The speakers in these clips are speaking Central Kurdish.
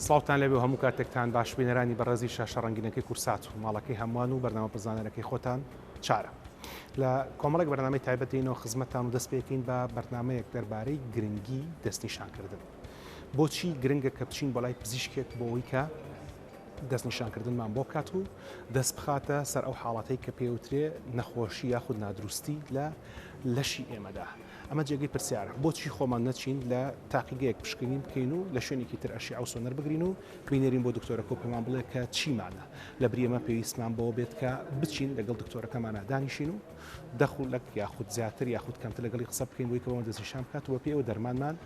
سڵاوتان لەبێ و هەموو کاتێکتان باش بینەرانی بەڕێزی شاشە ڕەنگینەکەی کورسات و ماڵەکەی هەمووان و بەرنامە بزانەرەکەی خۆتان چارە. لە کۆمەڵێک بەرنامەی تایبەتینەوە خزمەتتان و دەست پێکەین بە بەرنامەیەک دەربارەی گرنگی دەستنیشانکردن. بۆچی گرنگە کە بچین بۆ لای پزیشکێک بۆ ئەوەی کە دەستنیشانکردنمان بۆ بکات و دەست بخاتە سەر ئەو حاڵەتەی کە پێوترێ نەخۆشی یاخود نادروستی لە لەشی ئێمەدا. ئەمە جێگەی پرسیارە بۆچی خۆمان نەچین لە تاقیگەیەک پشکنی بکەین و لە شوێنێکی تر ئەشی ئەو سۆنەر بگرین و بینێرین بۆ دکتۆرەکە و پێمان بڵێ کە چیمانە لە بریێمە پێویستمان بۆ بێت کە بچین لەگەڵ دکتۆرەکەمانە دانیشین و دەخولک یاخود زیاتر یاخود کەمتر لەگەڵی قسە بکەین بۆی کەەوە دەستنیشان بکات و پێوە دەرمانمان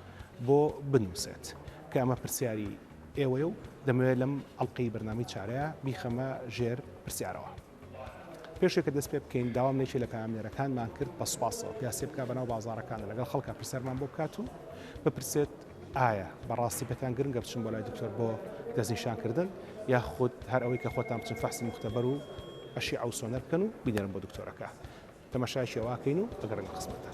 بۆ بنووسێت کە ئەمە پرسیاری ئێوەیە و دەمەوێت لەم ئەڵلقەی بەرنامەی چارەیە بیخەمە ژێر پرسیارەوە. پێشێک کە دەست پێ بکەین داوام نێکی لە پامێرەکانمان کرد بە سوپاسەوە پیاسی بکە بەناو بازارەکانە لەگەڵ خەڵکە پرسەرمان بۆ بکات و بپرسێت ئایا بەڕاستی پێتان گرنگە بچن بۆ لای دکتۆر بۆ دەستنیشانکردن یاخود هەر ئەوەی کە خۆتان بچن فەحسی مختبەر و ئەشی ئەو سۆنەر بکەن و بینێرن بۆ دکتۆرەکە تەماشایشی ئەوواکەین و ئەگەڕێن خزمەتە.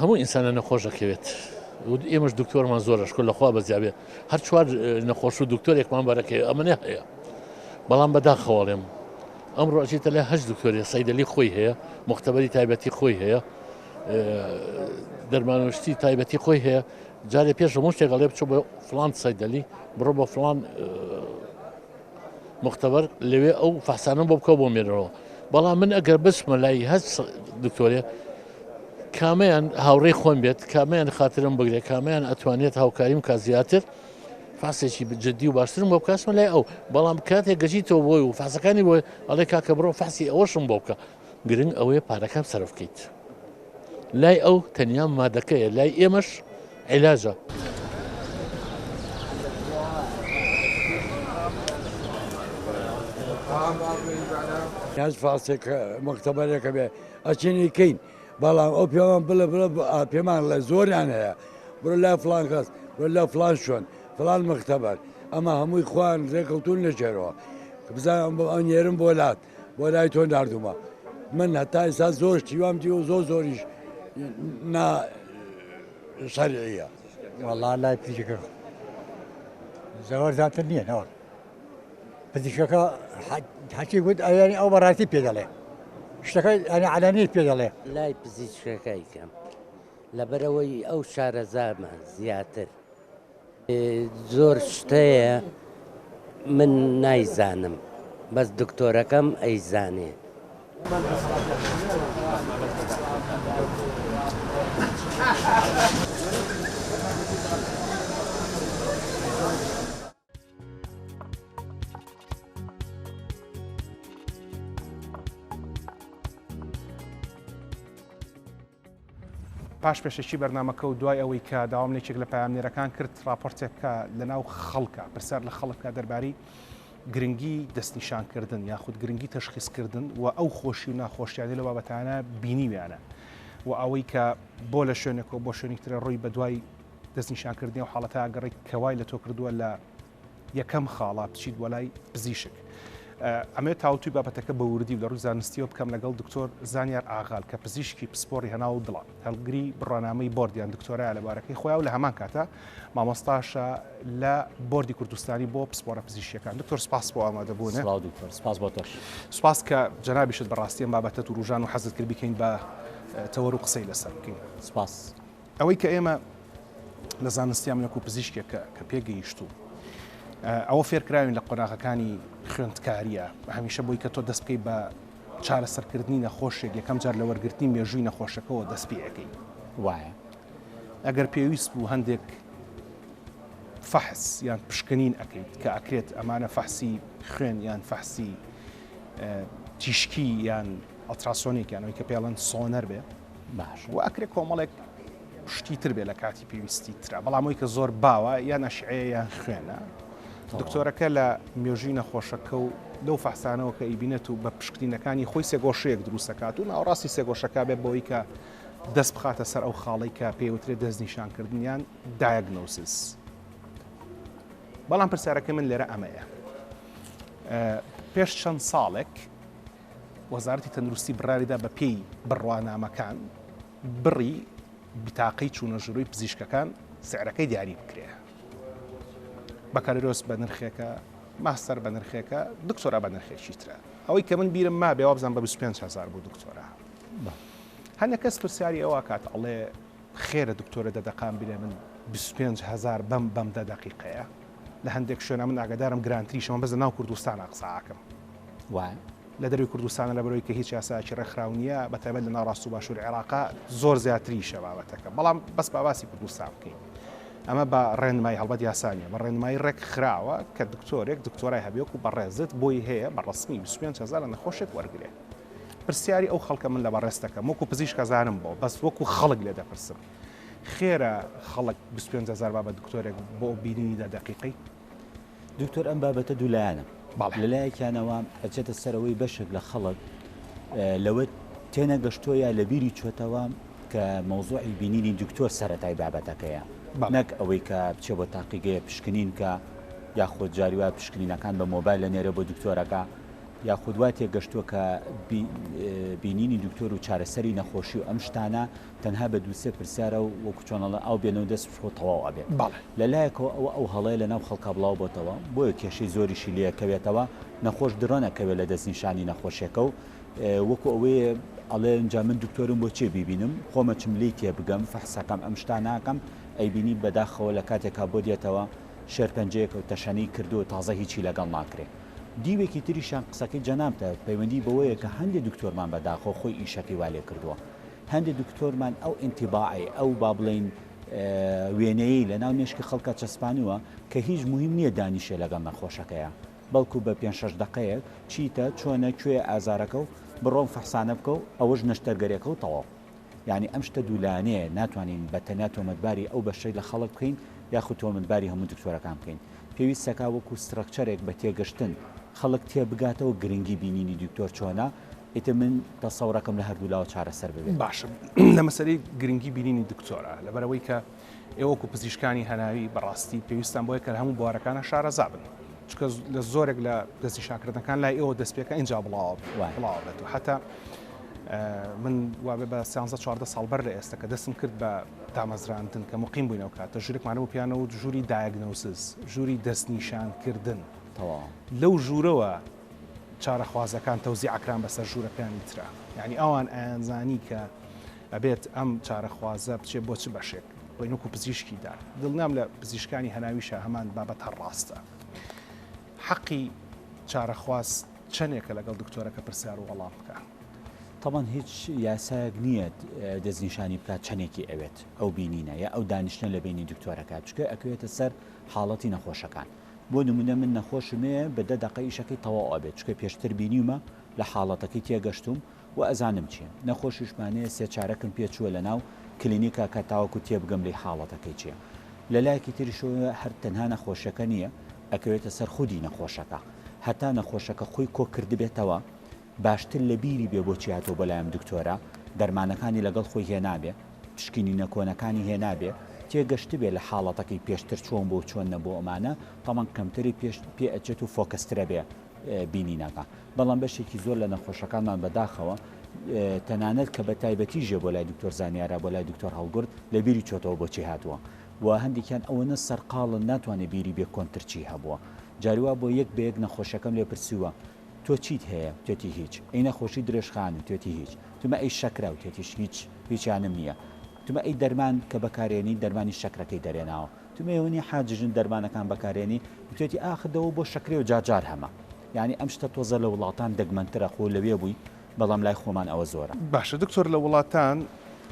هەموو ئینسانە نەخۆش دەکەوێت ئێمەش دکتۆرمان زۆرە شکۆ لەخوا بەزیابێ هەر چوار نەخۆش و دکتۆرێکمان بەرەکەی ئەمەنێ هەیە بەڵام بەداخەواڵێم ئەمڕۆ ئەچیتە لای هەشت دکتۆری سەیدەلی خۆی هەیە مختبەری تایبەتی خۆی هەیە دەرمانوشتی تایبەتی خۆی هەیە جارێ پێش هەموو شتێکەڵێ بچۆ بۆ فڵان سەیدەلی بڕۆ بۆ فڵان مختبەر لەوێ ئەو فەحسانە بۆ بکەو بۆ مێنەوە بەڵام من ئەگەر بچمە لای هەست دکتۆرێ کامیان هاوڕێی خۆم بێت کامیان خاترم بگرێت کامیان ئەتوانێت هاوکاریم کا زیاتر فاسێکی جددی و باشترم بۆ بکەسمە لای ئەو بەڵام کاتێک گەژیتەوە بۆی و فاسەکانی بۆی ئەڵێ کاکە بڕۆ فاسی ئەوەشم بۆ بکە گرنگ ئەوەیە پارەکەم سەرف بکەیت لای ئەو تەنیا مادەکەیە لای ئێمەش عیلاجە. هەز فاسێک مختبەرێکە بێ ئەچینی کەین بەڵام ئەو پێوان بڵێ پێمان لە زۆریان هەیە بڕۆ لای فلان کەس بڕۆ لە فلان شوێن فلان مختبەر ئەمە هەمووی خوان ڕێکەوتون نەچێرەوە بزانم ئەنێرم بۆ لات بۆ لای تۆ نردومە من هەتا ئێستا زۆر شتیوامتی و زۆریش شەرعیە وەڵا لای پزیشکەکە زەوەر زیاتر نییە نەوە پزیشکەکە حەچی گوت ئەوێنی ئەو بەڕاستی پێ دەڵێ شتەکە ئەنی عەلەنی پێ دەڵێ لای پزیشکەکەی کەم لەبەرەوەی ئەو شارەزامە زیاتر زۆر شتەیە من نایزانم بەس دکتۆرەکەم ئەیزانێ. پاش پێشەکی بەرنامەکە و دوای ئەوەی کە داوامێکێک لە پامێرەکان کرد راپۆرتێکە لەناو خەڵکە پرسیار لە خەڵکە دەربارەی گرنگی دەستنیشانکردن یاخود گرنگی تەشخیصکردن و ئەو خۆشی و ناخۆشیانی لە بابەتانە بینیویانە و ئەوەی کە بۆ لە شوێنێکەوە بۆ شوێنێکترە ڕووی بە دوای دەستنیشانکردنی و حاڵەتە ئەگەڕێک کەوای لە تۆ کردووە لە یەکەم خاڵا بچیت وە لای پزیشک. ئەمێ تاوتوی بابەتەکە بە وردی و لە ڕووی زانستیەوە بکەم لەگەڵ دکتۆر زانیار ئاغال کە پزیشکی پسپۆری هەناو دڵان هەڵگری بڕۆنامەی بۆردیان دکتۆرای لەبارەکەی خۆیان و لە هەمان کاتە مامۆستاشە لە بۆردی کوردستانی بۆ پسپۆرە پزیشکیەکان. دکتۆر سپاس بۆ ئامادەبوونە. سپاس بۆ تۆش. سپاس کە جەنابیشت بەڕاستی ئەم بابەتە و ڕوژان و حەزت کرد بکەین بە تەوەر و قسەی لەسەر بکەین. سپاس. ئەوەی کە ئێمە لە زانستیان وەکو پزیشکێکە کە پێگەیشتوو ئەوە فێرکراوین لە قۆناغەکانی خوێندکاریە هەمیشە بۆی کە تۆ دەست بکەی بە چارەسەرکردنی نەخۆشێک یەکەم جار لە وەرگرتنی مێژووی نەخۆشەکەەوە دەست پێەکەی وایە ئەگەر پێویست بوو هەندێک فەحس یان پشکنین ئەەکەیت کە ئەکرێت ئەمانە فەحسی خوێن یان فەحسی تیشکی یان ئەڵتراسۆنیک یانەوەی کە پێڵەن سۆنەر بێ باش و ئەکرێت کۆمەڵێک شتی تر بێ لە کاتی پێویستی ترە بەڵام ئەوەی کە زۆر باوە یان ئەشعەیە یان خوێنە دکتۆرەکە لە مێژووی نەخۆشەکە و لەو فەحسانەوە کە ئیبینێت و بە پشکنینەکانی خۆی سێگۆشەیەک دروستەکات و ناوەڕاستی سێگۆشەکە بێت بۆی کە دەست بخاتە سەر ئەو خاڵی کە پێوترێت دەستنیشانکردنیان دایگنۆسیس. بەڵام پرسیارەکە من لێرە ئەمەیە. پێش چەند ساڵێک وەزارەتی تەندروستی بڕاریدا بە پێی بڕوانامەکان بڕی بتاقەی چوونەژووری پزیشکەکان سعرەکەی دیاری بکرێ. بەکارۆس بە نرخێکە، ماستەر بە نرخێکە، دکتۆرە بە نرخێکی ترە. ئەوەی کە من بیرم ما بێ وابزان بە 25,000 بۆ دکتۆرە. هەنە کەس پرسیاری ئەوە کات ئەڵێ خێرە دکتۆرە دەدەقام بێ من 25,000 بەم دە دەقیقەیە. لە هەندێک شوێنە من ئاگادارم گرانتریشەوە بەز ناو کوردستانە قساکەم. وای لە دەروی کوردستانە لە بەرەوەی کە هیچ یاساکی ڕێکخراو نییە بەتایبەت لە ناوڕاست و باشووری عێراقا زۆر زیاتریشە بابەتەکە، بەڵام بەس باسی کوردستان بکەین. ئەمە بە ڕێنمای هەڵبەت یاسانیە بە ڕێنمای ڕێک خراوە کە دکتۆرێک دکتۆرای هەبێک و بەڕێزت بۆی هەیە بە ڕستمی 25,000 لە نەخۆشێک وەرگێ. پرسیاری ئەو خەڵکە من لە بەڕێستەکەم وەکو پزیشکەزانم بۆ بەس وەکو خەڵک لێ دەپرسم. خێرە خەڵک 25,000 بابە دکتۆرێک بۆ بینینی دە دقیقی؟ دکتۆر ئەم بابەتە دوولایەنە لەلایەکیانەوە ئەچێتە سەرەوەی بەشێک لە خەڵک لەوە تێنە گەشتۆیە لە بیری چۆتەوە کە مەوزوعی بینینی دکتۆر سەرەتای بابەتەکەیە نەک ئەوەی کە بچێ بۆ تاقیگەیە پشکنین کە یاخۆت جاریوا پشکنینەکان بە مۆبایل لە نێرە بۆ دکتۆرەکە یاخود وا تێگەشتووە کە بینینی دکتۆر و چارەسەری نەخۆشی و ئەم شتانە تەنها بە دووسێ پرسیارە و وەکو چۆنەڵە ئەو بێنەوە دەست بخۆ تەواو ئەبێت لەلایەکەوە ئەو هەڵەیە لە ناو خەڵکا بڵاو بۆتەوە بۆیە کێشەی زۆریشی لەکەوێتەوە نەخۆش درۆنەکەوێت لە دەستنیشانی نەخۆشیەکە و وەکو ئەوەیە ئەڵێ ئەنجا من دکتۆرم بۆ چێ بیبینم خۆمە چم لی تێ بگەم فەحسەکەم ئەم شتاناکەم ئەیبینی بەداخەوە لە کاتێکا بۆ دێتەوە شێرپەنجەیەک و تەشەنی کردو و تازە هیچی لەگەڵ ناکرێت. دیوێکی تریشان قسەکەی جەنابتە پەیوەندی بەوەیە کە هەندێک دکتۆرمان بەداخۆ خۆی ئیشەکەی والێ کردووە. هەندێک دکتۆرمان ئەو ئینتیباعی ئەو با بڵین وێنەیە لە ناو مێشکی خەڵکە چەسپانیوە کە هیچ مهم نییە دانیشێ لەگەڵ نەخۆشەکەیە بەڵکو بە 5-6 دقەیەک چیتە چۆنە کوێ ئازارەکە و بڕۆم فەحسانە بکە و ئەوەش نەشتەرگەرێکە و تەواو. یعنی ئەم شتە دوولانەیە ناتوانین بە تەنیا تۆمەتباری ئەو بەشەی لە خەڵک بکەین یاخود تۆمەتباری هەموو دکتۆرەکان بکەین. پێویستەکە وەکو سترەکچەرێک بە تێگەشتن خەڵک تێ بگاتەوە گرنگی بینینی دکتۆر چۆنە ئیتە من تەسەوڕەکەم لە هەردوولاوە چارەسەر ببێت. باشە لە مەسەرەی گرنگی بینینی دکتۆرە لەبەرەوەی کە ئێوەکو پزیشکانی هەناوی بەڕاستی پێویستان بۆیە کە هەموو بوارەکانە شارەزا بن چکە لە زۆرێک لە دەستنیشانکردنەکان لای ئێوە دەستپێکە اینجا بڵاوێت و حتا من وابێ بە 13-14 ساڵ بەر لە ئێستا کە دەستم کرد بە دامەزراندن کە مقیم بووینەوە کاتە ژوورێکمانە و پیانە و ژووری دایگنۆسیس ژووری دەستنیشانکردن لەو ژوورەوە چارەخوازەکان تەوزی ئاکران بەسەر ژوورەکانی ترە یعنی ئەوان ئایانزانی کە ئەبێت ئەم چارەخوازە بچێت بۆ چ بەشێک بۆی وەکو پزیشکیدا دڵنیام لە پزیشکانی هەناویشە هەمان بابەت هەر ڕاستە. حەقی چارەخواز چەندێکە لەگەڵ دکتۆرەکە پرسیار و وەڵام بکە. طبعاً هیچ یاسایەک نییە دەستنیشانی بکات چەندێکی ئەوێت ئەو بینینە یا ئەو دانیشتن لە بینی دکتۆرەکە چکە ئەکوێتە سەر حاڵەتی نەخۆشەکان. بۆ نمونە من نەخۆشمەیە بە 10 دقەی ئیشەکەی تەواو ئەبێت چکە پێشتر بینیمە لە حاڵەتەکەی تێگەشتوم و ئەزانم چیە نەخۆشیشمانەیە سێ چارەکەم پێچووە لە ناو کلینیکا کە تاوەکو تێبگەم لەی حاڵەتەکەی چیە. لە لایەکی تریشەوە هەر تەنها نەخۆشەکە نییە ئەکەوێتە سەر خودی نەخۆشەکە هەتا نەخۆشەکە خۆی کۆ کردبێتەوە باشتر لە بیری بێ بۆچی هاتۆ بەلایەم دکتۆرە دەرمانەکانی لەگەڵ خۆی هێنابێ پشکنی نەکۆنەکانی هێنابێ تێگەشت بێ لە حاڵەتەکەی پێشتر چۆن بۆ چۆن نەبوو ئەمانە تەمان کەمتری پێ ئەچێت و فۆکەسترە بێ بینینەکە. بەڵام بەشێکی زۆر لە نەخۆشەکانمان بەداخەوە تەنانەت کە بە تایبەتی ژێ بۆ لای دکتۆر زانیارە بۆ لای دکتۆر هەڵگورد لە بیری چۆتەوە بۆچی هاتووە و هەندێکیان ئەوەنە سەرقاڵن ناتوانێت بیری بێ کۆنترچی هەبووە. جاریوا بۆ یەک بە یەک نەخۆشەکەم لێ پرسیوە تۆ چیت هەیە توێتی هیچ ئەی نەخۆشی درێژخان و توێتی هیچ تومە ئەی شەکرا و توێتیش هیچیانم نییە تومە ئەی دەرمان کە بەکارێنی دەرمانی شەکرەکەی دەرێناوە تومەێونی حاجژن دەرمانەکان بەکارێنی توێتی ئاخدەوە بۆ شەکرێ و جاجار هەمە یعنی ئەم شتە تۆزە لە وڵاتان دەگمەنترە خۆ لەوێ بووی بەڵام لای خۆمان ئەوە زۆرە. باشە دکتۆر لە وڵاتان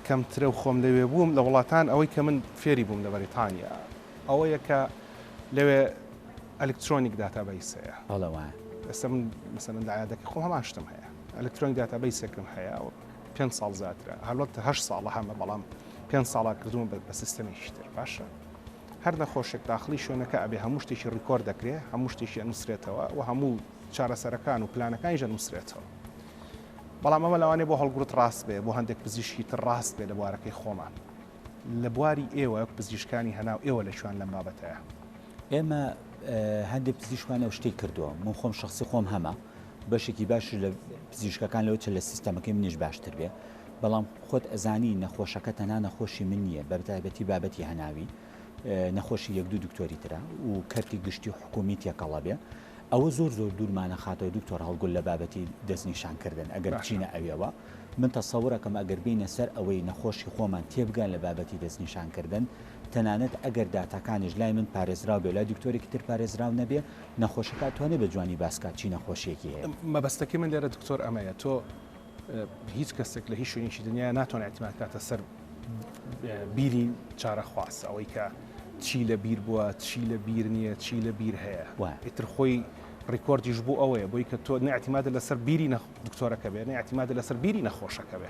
کەمترە و خۆم لەوێ بووم لە وڵاتان ئەوەی کە من فێری بووم لە بەریتانیا ئەوەیە کە لەوێ ئەلکترۆنیک داتابەیسەیە ئێستا من مەسەلەن لە عیادەکە خۆم هەمان شتم هەیە ئەلکترۆنیک داتابەیسێکم هەیە و 5 ساڵ زیاترە هەڵبەتە 8 ساڵە هەمە بەڵام 5 ساڵا کردوم بە سیستەمێکی تر باشە هەر نەخۆشێک داخلی شوێنەکە ئەبێ هەموو شتێکی ڕیکۆرد دەکرێت هەموو شتێکی نووسرێتەوە و هەموو چارەسەرەکان و پلانەکانیژە نووسرێتەوە. بەڵام ئەمە لەوانێ بۆ هەڵگرت ڕاست بێ بۆ هەندێک پزیشکی تر ڕاست بێ لە بوارەکەی خۆمان. لە بواری ئێوە پزیشکانی هەناو ئێوە لەشوان لەم بابەتەیە. ئێمە هەندێک پزیشکوانە شتێک کردووە من خۆم شخصی خۆم هەمە بەشێکی باش لە پزیشکەکان لەوە چ لە سیستەمەکەی منیش باشتر بێ بەڵام خۆت ئەزانی نەخۆشەکە تەنها نەخۆشی من نییە بەتایبەتی بابەتی هەناوی نەخۆشی یەک دوو دکتۆری ترە و کەرتی گشتی حکومی تێکەڵە بێ ئەوە زۆر دوورمانە خاتەوە دکتۆر هەڵگول لە بابەتی دەستنیشانکردن ئەگەر بچینە ئەوێەوە من تەسەوڕەکەم ئەگەر بینە سەر ئەوەی نەخۆشی خۆمان تێبگان لە بابەتی دەستنیشانکردن تەنانەت ئەگەر داتاکانش لای من پارێزراو بێ لای دکتۆرێکی تر پارێزراو نەبێ نەخۆشەکە توانێت بە جوانی باسکات چی نەخۆشیەکی هەیە. مەبەستەکەی من لێرە دکتۆر ئەمەیە تۆ هیچ کەسێک لە هیچ شوێنێکی دنیا ناتوانێت اعتماد کاتە سەر بیری چارە خواست ئەوەی کە چی لە بیر بووە چی لە بیر نییە چی لە بیر هەیە ئیتر خۆی ڕیکۆردیش بوو ئەوەیە بۆی کە تۆ نەعتیمادە لەسەر بیری دکتۆرەکە بێ نەعتیمادە لەسەر بیری نەخۆشەکە بێ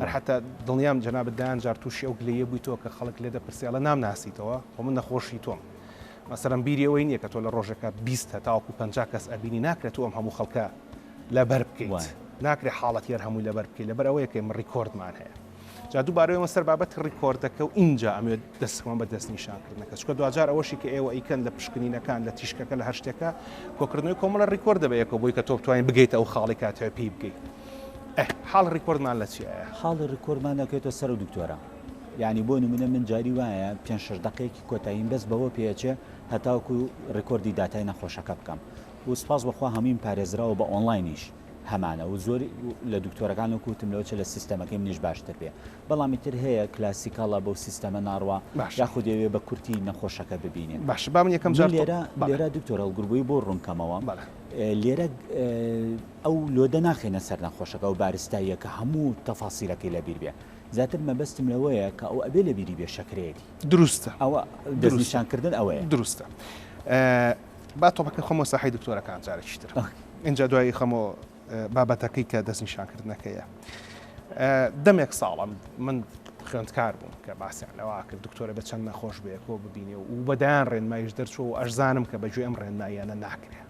هەر حتا دڵنیام جەنابەت دایان جار تووشی ئەو گلەیە بوویتەوە کە خەڵک لێ دەپرسیڵە نامناسیتەوە خۆ من نەخۆشی تۆم مەسەرم بیری ئەوەی نییە کە تۆ لە ڕۆژەکە 20 تاوەکو 50 کەس ئەبینی ناکرێت ئەم هەموو خەڵکە لەبەر بکەیت ناکرێت حاڵەتی هەر هەمووی لەبەر بکەیت لەبەر ئەوەیە کە من ڕیکۆردمان هەیە جا دووبارەوە سەر بابەت ڕیکۆردەکە و اینجا ئەمێ دەستمان بە دەست نیشانکردنەکە چکە دوجار ئەوەشی کە ئێوە ئیکەن لە پشکنینەکان لە تیشکەکە لە هەر شتێکە کۆکردنەوەی کۆمەڵە ڕیکۆرد دەبێت بۆی کە تۆ بتوانین بگەیت ئەو خاڵی کاتەوە پێی بگەیت حاڵ ڕیکۆردمان لە چیە حاڵی ڕیکۆردمان دەکەێتەوە سەر و دکتۆرە یعنی بۆ نمونە من جاری وایە 5 دقەیەکی کۆتاییم بەس بەوە پێچێ هەتاوکو ڕیکۆردی داتای نەخۆشەکە بکەم و سپاس بەخوا هەمین پارێزراوە بە ئۆنلاینیش هەمانە و زۆر لە دکتۆرەکان و کوتم لەوە لە سیستەمەکەی منیش باشتر بێ بەڵامی تر هەیە کلاسیکاڵە بەو سیستەمە ناڕوە یاخود دەوێ بە کورتی نەخۆشەکە ببینێن باش با من یەکەم جار لێرە دکتۆر هەڵگروبووی بۆ ڕوونکەمەوە لێرە ئەو لۆدە ناخێنە سەر نەخۆشەکە و بارستاییە کە هەموو تەفاسیلەکەی لەبیر بێ زیاتر مەبەستم لەوەیە کە ئەو ئەبێ لە بیری بێ شەکرەیەتی دروستە ئەوە دەستنیشانکردن ئەوەیە دروستە با تۆپەکە خۆمە ساحی دکتۆرەکان جارێکی تر اینجا دوایی خەمەوە بابەتەکەی کە دەستنیشانکردنەکەیە دەمێک ساڵم من خوێندکار بووم کە باسییان لەوا کرد دکتۆرە بە چەند نەخۆش بێ کۆ ببینێ و بەدایان ڕێنمایش دەرچوە و ئەشزانم کە بەگوێ ئەم ڕێنماییانە ناکرێ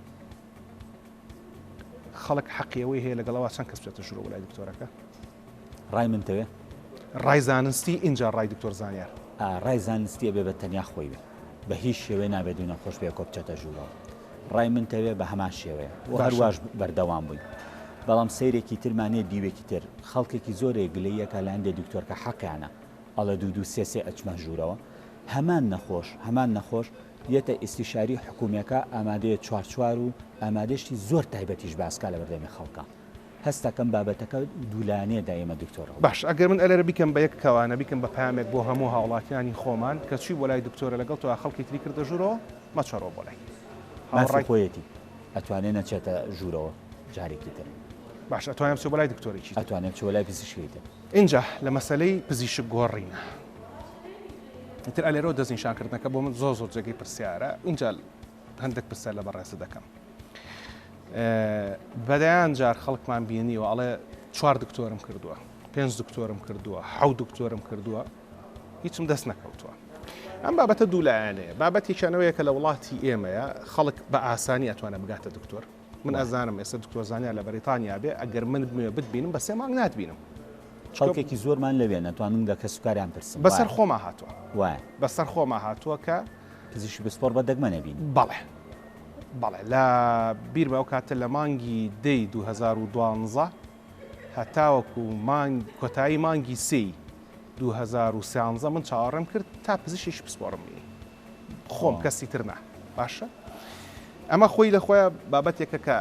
خەڵک حەقیەوەی هەیە لەگەڵەوە چەند کەس بێتە ژوورەوە لای دکتۆرەکە ڕای منتەوێ ڕای زانستی اینجا ڕای دکتۆر زانیار ڕای زانستیە بێ بە تەنیا خۆی بێ بە هیچ شێوەیە نابێت و نەخۆش بێ کۆ بچێتە ژوورەوە ڕای منتەوێ بە هەمان شێوەیە و هەروەش بەردەوام بووین بەڵام سەیرێکی ترمانێ دیوێکی تر خەڵکێکی زۆرێک گلەیەکە لە هەندێک دکتۆرکە حەقیانە ئەڵە دوو سێ ئەچمە ژوورەوە هەمان نەخۆش یەتە ئیستیشاری حکوومیەکە ئامادەیە چوار و ئامادەشتی زۆر تایبەتیش باسکا لە بەردەمی خەڵکە هەستەکەم بابەتەکە دوولانێ دایمە دکتۆر باش ئەگەر من ئەلێرە بیکەم بە یەک کەوانە بیکەم بە پامێک بۆ هەموو هاوڵاتیانی خۆمان کە چی بۆ لای دکتۆرە لەگەڵ تۆ خەڵکی تری کردە ژوورەوە مەچەڕۆ بۆ لای مافی خۆیەتی ئەتوانێت نەچێتە ژوورەوە جارێکی تر باش ئەتوانم چۆ بەلای دکتۆرێکی ئەتوانێت چۆ لای پزیشکیتر اینجا لە مەسلەی پزیشک گۆڕینە تر ئەلێرەوە دەستنیشانکردنەکە بۆ من زۆر جێگەی پرسیارە اینجا هەندێک پرسیار لە بەڕێز دەکەم بەدایان جار خەڵکمان بینیوە ئەڵێ 4 دکتۆرم کردووە 5 دکتۆرم کردووە 7 دکتۆرم کردووە هیچم دەست نەکەوتووە ئەم بابەتە دوولایەنەیە بابەتێکیانەوەیە کە لە وڵاتی ئێمەیە خەڵک بە ئاسانی ئەتوانە بگاتە دکتۆر من ئەزانم ئێستا دکتۆر زانیار لە بەریتانیا بێ ئەگەر من بمێ بتبینم بە 3 مانگ ناتبینم خەڵکێکی زۆرمان لەوێ نەتوانم لە کەسوکاریان پرسم بەسەر خۆما هاتووە وایە بەسەر خۆما هاتووە کە پزیشکی بسپۆر بە دەگمە نەبین بەڵێ لە بیر بە ئەو کاتە لە مانگی دەی 2012 هەتاوەکو کۆتایی مانگی سی 2013 من چاوەڕێم کرد تا پزیشکیش بسپۆرم بینی خۆم کەسی تر نا باشە ئەمە خۆی لە خۆیان بابەتێکە کە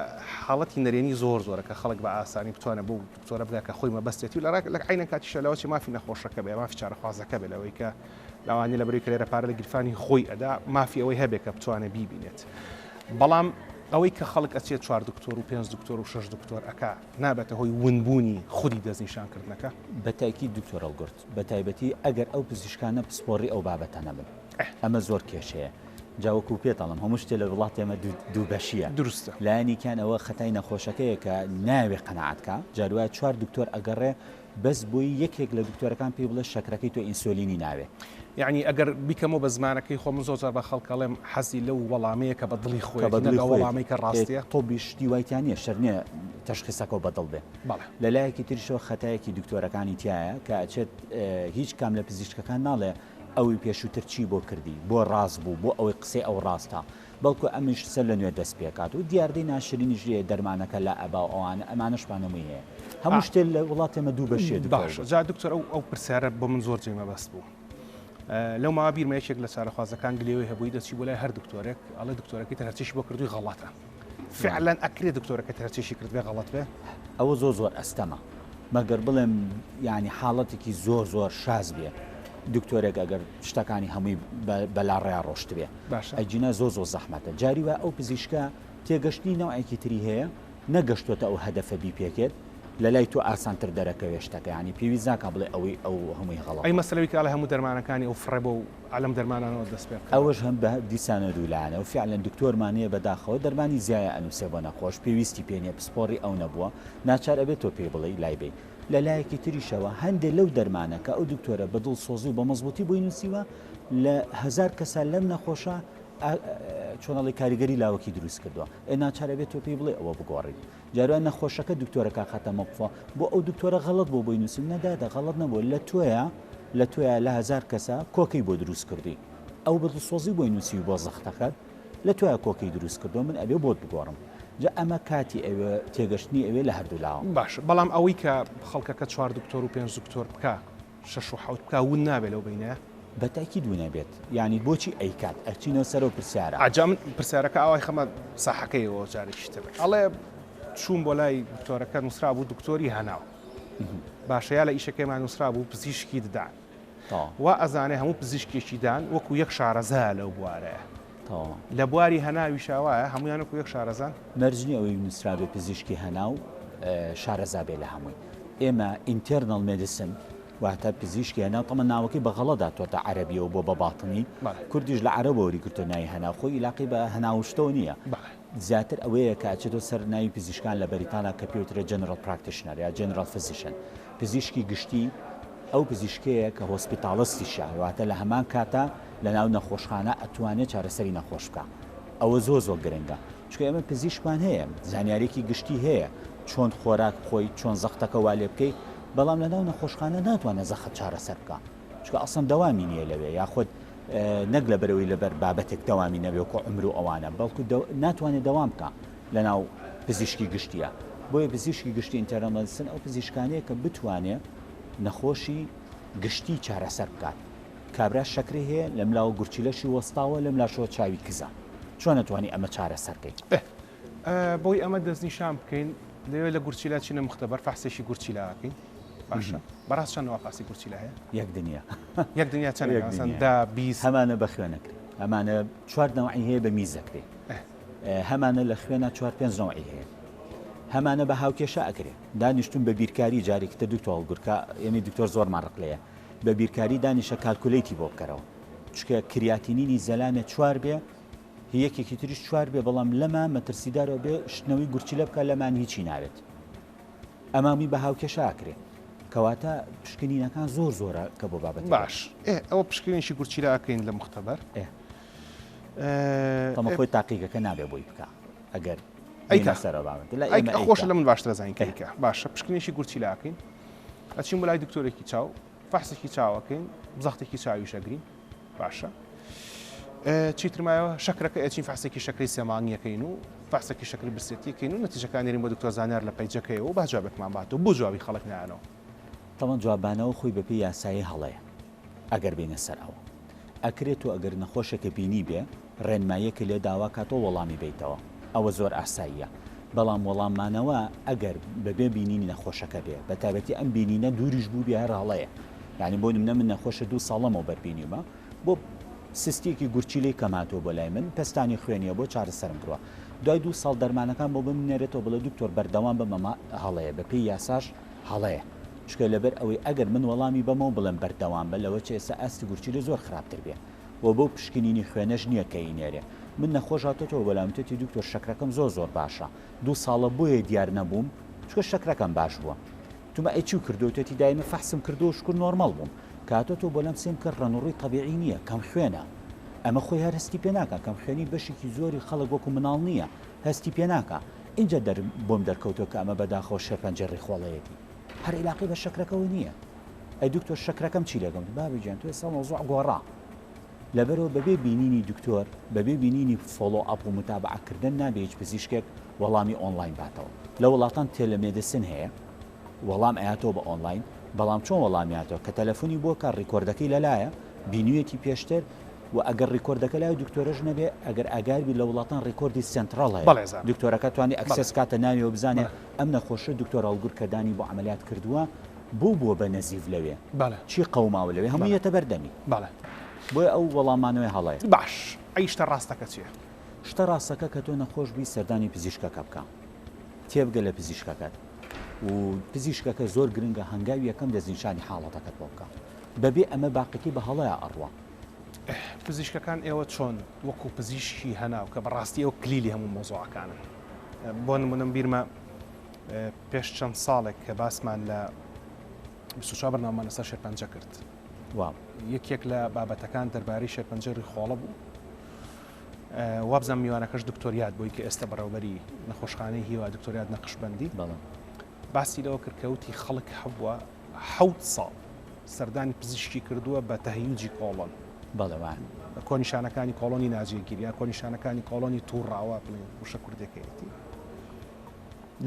حاڵەتی نەرێنی زۆرە کە خەڵک بە ئاسانی بتوانە بۆ دکتۆرە بگا کە خۆی مەبەستێتی و لە عینە کاتیشە لەوە چی مافی نەخۆشەکە بێ مافی چارەخوازەکە بێ لەوەی کە لەوانی لە بەری کە لێرە پارە لە گیرفانی خۆی ئەدا مافی ئەوەی هەبێت کە بتوانێت بیبینێت بەڵام ئەوەی کە خەڵک ئەچێت 4 دکتۆر و 5 دکتۆر و 6 دکتۆر ئەکا نابێتە هۆی ونبوونی خودی دەستنیشانکردنەکە بەتایکی دکتۆر هەڵگورت بە تایبەتی ئەگەر ئەو پزیشکانە پسپۆڕی ئەو بابەتە نەبن ئەمە زۆر کێشەیە جاوەکو پێتەڵم هەموو شتێ لە وڵات ئێمە دوو بەشیە دروستە لایەنیکیان ئەوە خەتای نەخۆشەکەیە کە ناوێ قەنەعاتکە جاروایە 4 دکتۆر ئەگەڕێ بەس بۆی یەکێک لە دکتۆرەکان پێی بڵێ شەکرەکەی تۆ ئینسۆلینی ناوێ یعنی ئەگەر بیکەمەوە بە زمانەکەی خۆم زۆر بە خەڵکەڵێم حەزی لەو وەڵامەیە کە بە دڵی خۆی وەڵامی کە ڕاستیە تۆ بیشتی وایتیانە شەرنیە تەشخیسەکە بەدڵ بێ لە لایەکی تریشەوە خەتایەکی دکتۆرەکانی تایە کە ئەچێت هیچ کام لە پزیشکەکان ناڵێ ئەوی پێشووتر چی بۆ کردی بۆ ڕاست بوو بۆ ئەوەی قسەی ئەو ڕاستە بەڵکو ئەمیش سەر لە نوێ دەست پێکات و دیاردەی ناشرینیش دەرمانەکە لە ئەبا ئەوانە ئەمانەشمانەمەی هەیە هەموو شتێ لە وڵاتێمە دوو بەشێ باش جا دکتۆر ئەو پرسیارە بۆ من زۆر جێمە بەست بوو لەو ماوە بیرمەیەکێک لە چارەخوازەکان گلێوەی هەبووی دەچی بۆ لای هەر دکتۆرێک ئەڵێ دکتۆرەکەی تەرچێشی بۆ کردووی غەڵەتە فعلا ئەکرێت دکتۆرەکە تەرچێشی کردوێ غەڵەت بێ ئەوە زۆر ئەستەمە مەگەر بڵێم ینی حاڵەتێکی زۆر شاز بێ دکتۆرێک ئەگەر شتەکانی هەمووی بەلاڕێیا ڕۆشت بێ ئەجینە زۆر زەحمەتە جاری وە ئەو پزیشکە تێگەشتی نەوەیەکی تری هەیە نەگەشتۆتە ئەو هەدەفە بی پێکێت لە لای تۆ ئاسانتر دەرەکەوێ شتەکە ینی پێویست ناکە بڵێ ئەوەی ئەو هەمووی غەڵەت ئەی مەسەلەوەی کە لە هەموو دەرمانەکانی ئەو فڕێ بۆ ئەلەم دەرمانانەوە دەست پێ ئەوەش هەم بە دیسانە دوولانە و فعلەن دکتۆرمانەیە بەداخەوە دەرمانی زیایە ئەنووسێ بۆ نەخۆش پێویستی پێنیە پسپۆڕی ئەو نەبووە ناچار ئەبێت تۆ پێ بڵێ لای بێ لە لایەکی تریشەوە هەندێک لەو دەرمانەکە ئەو دکتۆرە بەدڵ سۆزی بە مەزبوطی بۆی نووسیوە لە 1000 کەسە لەم نەخۆشە چۆنەڵی کاریگەری لاوەکی دروست کردووە ناچارە بێت تۆ پێی بڵێ ئەوە بگۆڕیت جاروان نەخۆشەکە دکتۆرەکە خاتە مەقفە بۆ ئەو دکتۆرە غەڵەت بۆ بۆی نووسین نەدادا غەڵەت نەبوو لە تۆیە لە 1000 کەسە کۆکەی بۆ دروست کردی ئەو بەدڵ سۆزی بۆی نووسی بۆ زەختەکەت لە تۆیە کۆکەی دروست کردو من ئەبێ بۆت بگۆڕم جا ئەمە کاتی ئەوێ تێگەشتنی ئەوێ لە هەردوو لاوە باش بەڵام ئەوەی کە خەڵکەکە 4 دکتۆر و 5 دکتۆر بکە 6 و 7 بکە ون نابێت لەو بینە بەتاکی دوو نەبێت ینی بۆچی ئەیکات ئەچینەوە سەر و پرسیارە ئاجام پرسیارەکە ئەوەی خەمە ساحەکەیەوە جارێکیتر ئەڵێ چوون بۆ لای دکتۆرەکە نووسرا بوو دکتۆری هەناو باشەیە لە ئیشەکەیمان نووسرا بوو پزیشکی ددان وا ئەزانێ هەموو پزیشکێکی دان وەکو یەک شارەزا لەو بوارەیە لە بواری هەناوی شاوایە هەمویان وەکو یەک شارەزان مەرجنی ئەوەی نووسرا بێ پزیشکی هەناو شارەزا بێ لە هەمووی ئێمە ئینتەرنەڵ مێدیسن واتە پزیشکی هەناو تەمە ناوەکەی بە غەڵەدا تۆتە عەرەبیەوە بۆ بە باڵتنی کوردیش لە عەرەبەوەری کردو ناوی هەناو خۆی علاقی بە هەناوشتەوە نییە زیاتر ئەوەیە کە ئەچێتۆ سەر ناوی پزیشکان لە بەریتانیا کە پێوترە جەنرال پراکتیشنەر یا جەنرال فزیشن پزیشکی گشتی ئەو پزیشکەیە کە هۆسپیتاڵستیشە واتە لە هەمان کاتە لە ناو نەخۆشخانە ئەتوانێت چارەسەری نەخۆش بکە ئەوە زۆر گرنگە چکە ئێمە پزیشکمان هەیە زانیارێکی گشتی هەیە چۆن خۆراک خۆی چۆن زەختەکە وا لێ بکەیت بەڵام لە ناو نەخۆشخانە ناتوانێت زەخت چارەسەر بکە چکە ئەسڵ دەوامی نییە لەوێ یاخود نەک لە بەرەوەی لەبەر بابەتێک دەوامی نەبێ کۆ عمر و ئەوانە بەڵکو ناتوانێت دەوام بکە لە ناو پزیشکی گشتیە بۆیە پزیشکی گشتی ئینتەرنەمەدیسن ئەو پزیشکانەیە کە بتوانێت نەخۆشی گشتی چارەسەر بکات کابرا شەکری هەیە لە ملاوە گورچیلەشی وەستاوە لە ملاشەوە چاوی کزە چۆن نەتوانی ئەمە چارەسەرکەیت بۆی ئەمە دەستنیشان بکەین لەوێ لە گورچیلا چینە مختبەر فەحسێکی گورچیلاکەین باشە بەڕاست چەندەوە فاسی گورچیلا هەیە یەک دنیا چەنددا 20 هەمانە بە خوێنەکرێ ئەمانە 4 نەوعی هەیە بە میزەکرێ هەمانە لە خوێنە 4-5 نەوعی هەیە هەمانە بە هاوکێشە ئەکرێ دانیشتون بە بیرکاری جارێکتە دکتۆر گورکە یعنی دکتۆر زۆرمان ڕقلەیە بە بیرکاری دانیشە کالکولیتی بۆ بکەرەوە چکە کریاتینینی زەلامێ 4 بێ یەکێکی تریش 4 بێ بەڵام لەما مەترسیدارەوە بێ شتنەوەی گورچیلە بکە لەمان هیچی ناوێت ئەمامی بە هاوکێشە ئاکرێ کەواتە پشکنینەکان زۆرە کە بۆ بابەت باش ئەوە پشکنینشی گورچیلاکەین لە مختبەر تەمە خۆی تاقیقەکە نابێ بۆی بکە ئەگەر خۆشە لە من باشتر زانکەیکە باشە پشکنێکی گورچیلاکەین ئەچین بۆ لای دکتۆرێکی چاو فەحسێکی چاوەکەین بزەختێکی چاوی شەگرین باشە چیترمایەوە شەکرەکە ئەچین فەحسێکی شەکری سێمانگیەکەین و فەحسێکی شەکری برسێتیەکەین و نەتیجەکانێرین بۆ دکتۆر زانیار لە پەیجەکەیەوە و با جوابێکمان باتەوە بۆ جوابی خەڵک نایانەوە تەمەن جوابانەوە خۆی بەپێی یاسایی هەڵەیە ئەگەر بینە سەر ئەوە ئەکرێت و ئەگەر نەخۆشەکە بینی بێ ڕێنماییەکە لێ داوا کاتەوە وەڵامی بیتەوە ئەوە زۆر ئاساییە بەڵام وەڵاممانەوە ئەگەر بەبێ بینینی نەخۆشەکە بێ بە تایبەتی ئەم بینینە دووریش بوو بێ هەر هەڵەیە یعنی بۆ نمونە من نەخۆشە 2 ساڵەمەوە بەربینیمە بۆ سستێکی گورچیلەی کەماتەوە بۆ لای من پستانی خوێنیە بۆ چارەسەرم کڕوە دوای 2 ساڵ دەرمانەکان بۆ بمنێرێتەوە بڵێ دکتۆر بەردەوام بمەمە هەڵەیە بە پێی یاساش هەڵەیە چکە لەبەر ئەوەی ئەگەر من وەڵامی بەمەوە بڵێم بەردەوام بە لەوە چ ئێستا ئاستی گورچیلە زۆر خراپتر بێ و بۆ پشکنینی خوێنەش نییە کە ئینێرێ من نەخۆشاتەوە بەلامتێتی دکتۆر شەکرەکەم زۆر باشە 2 ساڵە بۆیە دیار نەبووم چکە شەکرەکەم باش بووە وتمە ئەی چی کردوتێتی دایمە فەحسم کردو شکر نۆرمال بووم کاتۆ تۆ بۆ لەم سێم کە ڕەنوڕی طبیعی نییە کەم خوێنە ئەمە خۆی هەر هەستی پێ ناکە کەم خوێنی بەشێکی زۆری خەڵک وەکو مناڵ نییە هەستی پێ ناکە اینجا بۆم دەرکەوتۆ کە ئەمە بەداخەوە شێرپەنجەڕی خۆڵەیەتی هەر عیلاقی بە شەکرەکەەوە نییە ئەی دکتۆر شەکرەکەم چی لەگەم بابیجان تۆ ئێستا مۆزوع گۆڕا لەبەرەوە بەبێ بینینی دکتۆر بەبێ بینینی فۆلۆ ئەپ و متابعکردن نابێ هیچ پزیشکێک وەڵامی ئۆنلاین باتەوە لە وڵاتان تێلەمێدەسن هەیە وەڵام ئەیاتۆ بە ئۆنلاین بەڵام چۆن وەڵامیاتەوە کە تەلەفۆنی بۆ کار ڕیکۆردەکەی لەلایە بینوێتی پێشتر و ئەگەر ڕیکۆردەکە لای دکتۆرەش نەبێ ئەگەر ئەگاربی لە وڵاتان ڕیکۆردی سنترال هەیە دکتۆرەکە توانی ئەکسس کاتە ناویەوە بزانێ ئەم نەخۆشە دکتۆر هەڵگورکەدانی بۆ عملیات کردووە بوو بە نەزیف لەوێ چی قەوماوە لەوێ هەموویەتە بەردەمی بۆیە ئەو وەڵامانەوەی هەڵەیە باش ئەی شتە ڕاستەکە چیە شتە ڕاستەکە کە تۆ نەخۆش بووی سەردانی پزیشکەکە بکە تێبگە لە پزیشکەکەت و پزیشکەکە زۆر گرنگە هەنگاوی یەکەم دەستنیشانی حاڵەتەکەت بۆ بکە بەبێ ئەمە باقیکی بە هەڵەیە ئەڕوە پزیشکەکان ئێوە چۆن وەکو پزیشکی هەناو کە بەڕاستی ئەو کلیلی هەموو مۆزوعەکانن بۆ نمونم بیرمە پێش چەند ساڵێک کە باسمان لە 24 بەرنامەمان لەسەر شێرپەنجە کرد یەکێک لە بابەتەکان دەربارەی شێرپەنجەری خۆڵە بوو وابزانام میوانەکەش دکتۆریات بۆی کە ئێستا بەڕێوەبەری نەخۆشخانەی هیوا دکتۆریات نەقشبەندی باسی لەوە کردکەوتی خەڵک هەبووە 7 ساڵ سەردانی پزیشکی کردووە بە تەهیوجی کۆڵۆن بەڵێوان کۆنیشانەکانی کۆڵۆنی ناجێگیریا کۆنیشانەکانی کۆڵۆنی تووڕاوە بڵێن وشە کوردەکەیەتی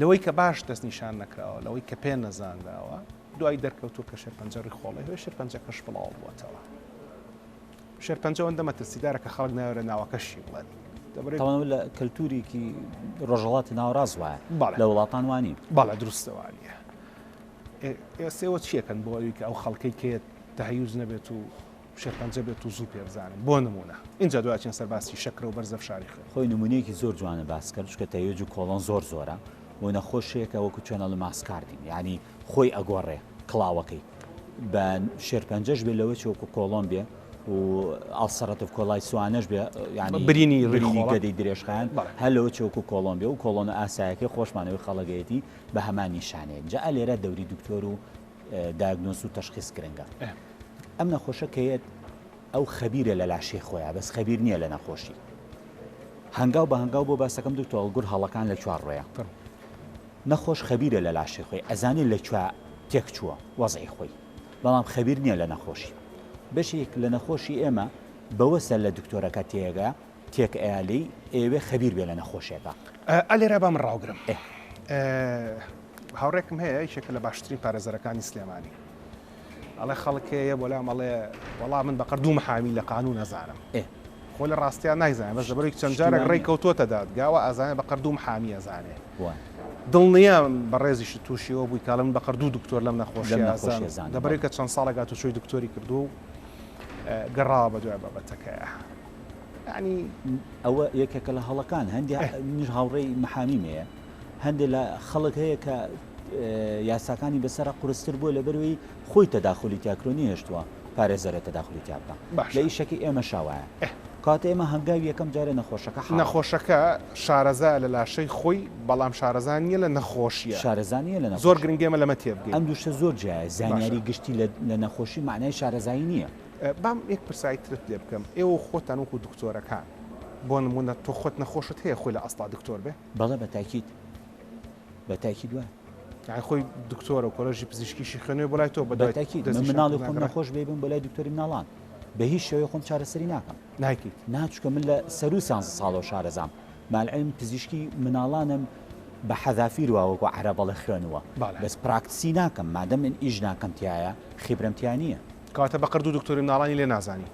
لەوەی کە باش دەستنیشان نەکراوە لەوەی کە پێ نەزانداوە دوای دەرکەوتو کە شێرپەنجەری خۆڵی هەوێ شێرپەنجەکەش بڵاو بووەتەوە شێرپەنجە ئەوەندە مەترسیدارە کە خەڵک ناوێرە ناوەکەشی بڵێن تەواو لە کەلتوریکی ڕۆژهەڵاتی ناوەڕاست وایە لە وڵاتان وانی باڵە دروستەوانیە ئێستێوە چیەکەن بۆ ئەوی کە ئەو خەڵکەی کێت تەهەیوز نەبێت و شێرپەنجە بێت و زوو پێ بزانن بۆ نمونە اینجا دوایچین سەرباسی شەکرە و بەرزە فشاری خوێن خۆی نمونەیەکی زۆر جوانە باس کرد چکە تەهیوج و کۆڵۆن زۆر زۆرە و نەخۆشیەکە وەکو چۆنە لە ماسکاردین یعنی خۆی ئەگۆڕێ کڵاوەکەی بە شێرپەنجەش بێ لەوە چۆکو کۆڵۆن بێ و ئاسەرەتف کۆڵای سوانەش بێ ینی برینی گەدەی درێژخان هەلەوە چۆکو کۆڵۆن بێ و کۆڵۆنە ئاسایەکەی خۆشمانەوەی خەڵەگەیەتی بە هەمان نیشانەیە جا لێرە دەوری دکتۆر و داگنۆس و تەشخیص گرنگە ئەم نەخۆشە کەیت ئەو خەبیرە لە لاشێ خۆیان بەس خەبیر نییە لە نەخۆشی هەنگاو بە هەنگاو بۆ باسەکەم دکتۆر هەڵگور هەڵەکان لە چوار ڕۆیە نەخۆش خەبیرە لە لاشێ خۆی ئەزانێت لە کوێ تێک چووە وەزعی خۆی بەڵام خەبیر نییە لە نەخۆشی بەشێک لە نەخۆشی ئێمە بەوەسە لە دکتۆرەکە تێگە تێک ئالی ئێوێ خەبیر بێ لە نەخۆشیەکە ئەلێرە بام ڕاوگرم هاوڕێکم هەیە یەکێکە لە باشترین پارێزەرەکانی سلێمانی ئەڵێ خەڵکەیە بۆ لام ئەڵێ وەڵام من بەقەر دوو محامی لە قانون نەزانم خۆ لە ڕاستیان نایزانێت بەس لەبەرێک چەند جارێک ڕێی کەوتۆتە دادگاوە ئازانێ بەقەر دوو محامی ئەزانێ دڵنیە بە ڕێزیشی تووشیەوە بووی کاڵم بەقەر دوو دکتۆر لەم نەخۆشی دەبەرێت کە چەند ساڵێکات و شوی دکتۆری کردو و گەڕاوە بە دوای بابەتەکەیە ینی ئەوە یەکێکە لە هەڵەکان هەندی نیش هاوڕێی محامیمەیە هەندێک لە خەڵک هەیە کە یاساکانی بەسەر قورستر بووە لە بەروی خۆی تەداخلی تیاکرۆنی هێشتووە پارێزەرە تەداخلی تیاکە لە ئیشەکە ئێمە شاوایە کاتە ئێمە هەنگاوی یەکەم جارە نەخۆشەکە شارەزا لە لاشەی خۆی بەڵام شارەزان نیە لە نەخۆشیە شارەزانیە لە زۆر گرنگێمە لەمە تێبگەین ئەم دووشە زۆر جایە زانیاری گشتی لە نەخۆشی معنای شارەزایی نییە بام یەک پرساییترت لێ بکەم ئێوە خۆتان وەکو دکتۆرەکان بۆ نمونە تۆ خۆت نەخۆشت هەیە خۆی لە ئەستا دکتۆر بێ بەڵێ بەتاکید وایە خۆی دکتۆرە و کۆلژی پزیشکیشی خوێنێ بۆ لای تۆ بەتاکید مناڵی خۆم نەخۆش بێبم بۆ لای دکتۆری مناڵان بە هیچ شێوەیە خۆم چارەسەری ناکەم نایکیت ناچکە من لە سەر و سانز ساڵەوە شارەزام مالعلم پزیشکی مناڵانم بە حەذافیر واوەکو عەرەبەڵە خوێنووە بەس پراکتسی ناکەم مادەم من ئیش ناکەم تایە خیبرەمتیان نییە کاتە بەقەر دوو دکتۆری مناڵانی لێ نازانی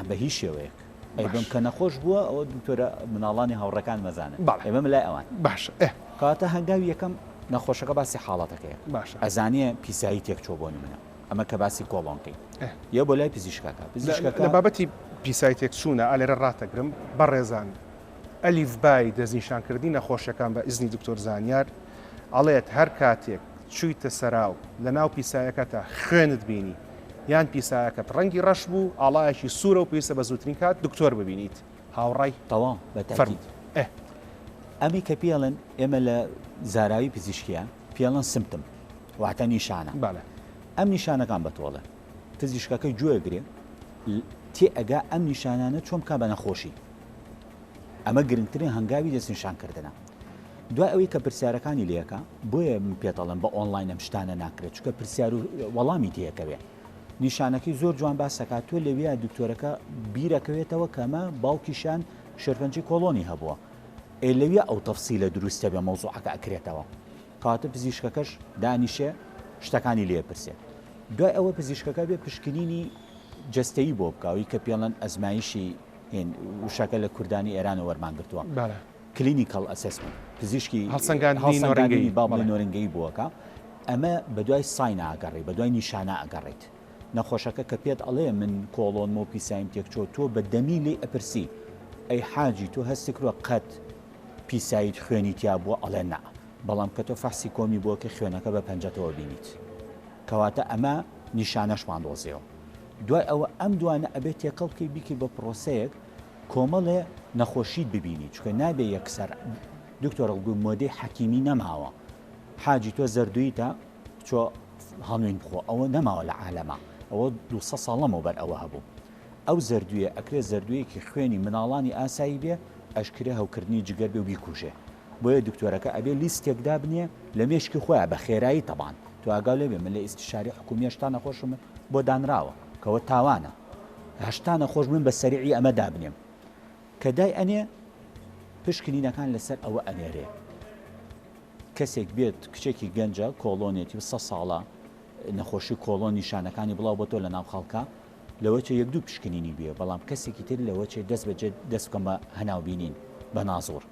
بە هیچ شێوەیەک ئەیبم کە نەخۆش بووە ئەوە دکتۆرە مناڵانی هاوڕەکان مەزانن ئێمە لای ئەوان باش کاتە هەنگاوی یەکەم نەخۆشەکە باسی حاڵەتەکەیە ئەزانێ پیسایی تێک چۆ بۆ منە ئەمە کە باسی کۆڵۆنکەی یە بۆ لای پزیشکەکە لە بابەتی پیسای تێک چوونە ئالێرە ڕاتەگرم بەڕێزان ئەلیف بای دەستنیشانکردی نەخۆشیەکان بە ئیزنی دکتۆر زانیار ئەڵێت هەر کاتێک چوویتە سەراو لە ناو پیسایەکەتە خوێنت بینی یان پیسایەکەت ڕەنگی ڕەش بوو ئاڵایەکی سوورە و پێویستە بە زووترین کات دکتۆر ببینیت هاوڕای تەواو بەتەکید ئەمی کە پێڵن ئێمە لە زاراوی پزیشکیە پێڵەن سمتم واتە نیشانە ئەم نیشانەکان بەتۆڵە پزیشکەکەی گوێگرێ تێ ئەگا ئەم نیشانانە چۆن کا بە نەخۆشی ئەمە گرنگترین هەنگاوی دەستنیشانکردنە دوای ئەوەی کە پرسیارەکانی لەکە بۆیە من پێتەڵم بە ئۆنلاین ئەم شتانە ناکرێت چکە پرسیار و وەڵامی تێکەوێ نیشانەکەی زۆر جوان باسەکات تۆ لەوێ دکتۆرەکە بیرەکەوێتەوە کەمە باوکیشان شێرپەنجی کۆلۆنی هەبووە لەوێ ئەو تەفسیلە دروستە بێ مەوزوعەکە ئەکرێتەوە کاتە پزیشکەکەش دانیشێ شتەکانی لێ پرسێت دوای ئەوە پزیشکەکە بێ پشکنینی جستەیی بۆ بکاوی کە پێڵەن ئەزمایشی وشەکە لە کوردانی ئێرانە وەرمانگرتووە کلینیکال ئەسسمنت پزیشکی هەڵسەنگاندنی بابڵی نۆرنگەی بووەکە ئەمە بە دوای ساین ئاگەڕی بە دوای نیشانە ئەگەڕێت نەخۆشەکە کە پێت ئەڵێ من کۆڵۆن و پیسایم تێکچۆ تۆ بە دەمی لێ ئەپرسی ئەی حاجی تۆ هەستی کڕوە قەت پیسایت خوێنی تیا بووە ئەڵێ نا بەڵام کە تۆ فەحسی کۆمی بووە کە خوێنەکە بە پەنجەتەوە بینیت کەواتە ئەمە نیشانەشمان دۆزیەوە دوای ئەوە ئەم دوانە ئەبێت تێکەڵ بکەی بیکەی بە پرۆسەیەک کۆمەڵێ نەخۆشیت ببینی چکە نابێ یەکسەر دکتۆر گوی مۆدەی حەکیمی نەماوە حاجی تۆ زەردوویتە چۆ هەنوین بخۆ ئەوە نەماوە لە عالەما ئەوە 200 ساڵەمەوە بەر ئەوە هەبوو ئەو زەردوویە ئەکرێ زەردوویەکی خوێنی مناڵانی ئاسایی بێ ئەشکرێ هەوکردنی جگەر بێ و بیکوژێ بۆیە دکتۆرەکە ئەبێ لیستێکدا بنێ لە مێشکی خۆیان بە خێرایی تەبان تو ئاگاو لێ بێ من لە ئیستیشاری حکومی هەشتا نەخۆشم بۆ دانراوە کەەوە تاوانە هەشتا نەخۆش من بە سەریعی ئەمە دابنێم کە دای ئەنێ پشکنینەکان لەسەر ئەوە ئەنێرێ کەسێک بێت کچێکی گەنجە کۆڵۆنێتی 100 ساڵە نەخۆشی کۆڵۆن نیشانەکانی بڵاو بۆ تۆ لە ناو خەڵکە لەوەچە یەک دوو پشکنینی بێ بەڵام کەسێکی تر لەوەچێ دەست بەجێ دەست بکەم بە هەناوبینین بە نازۆر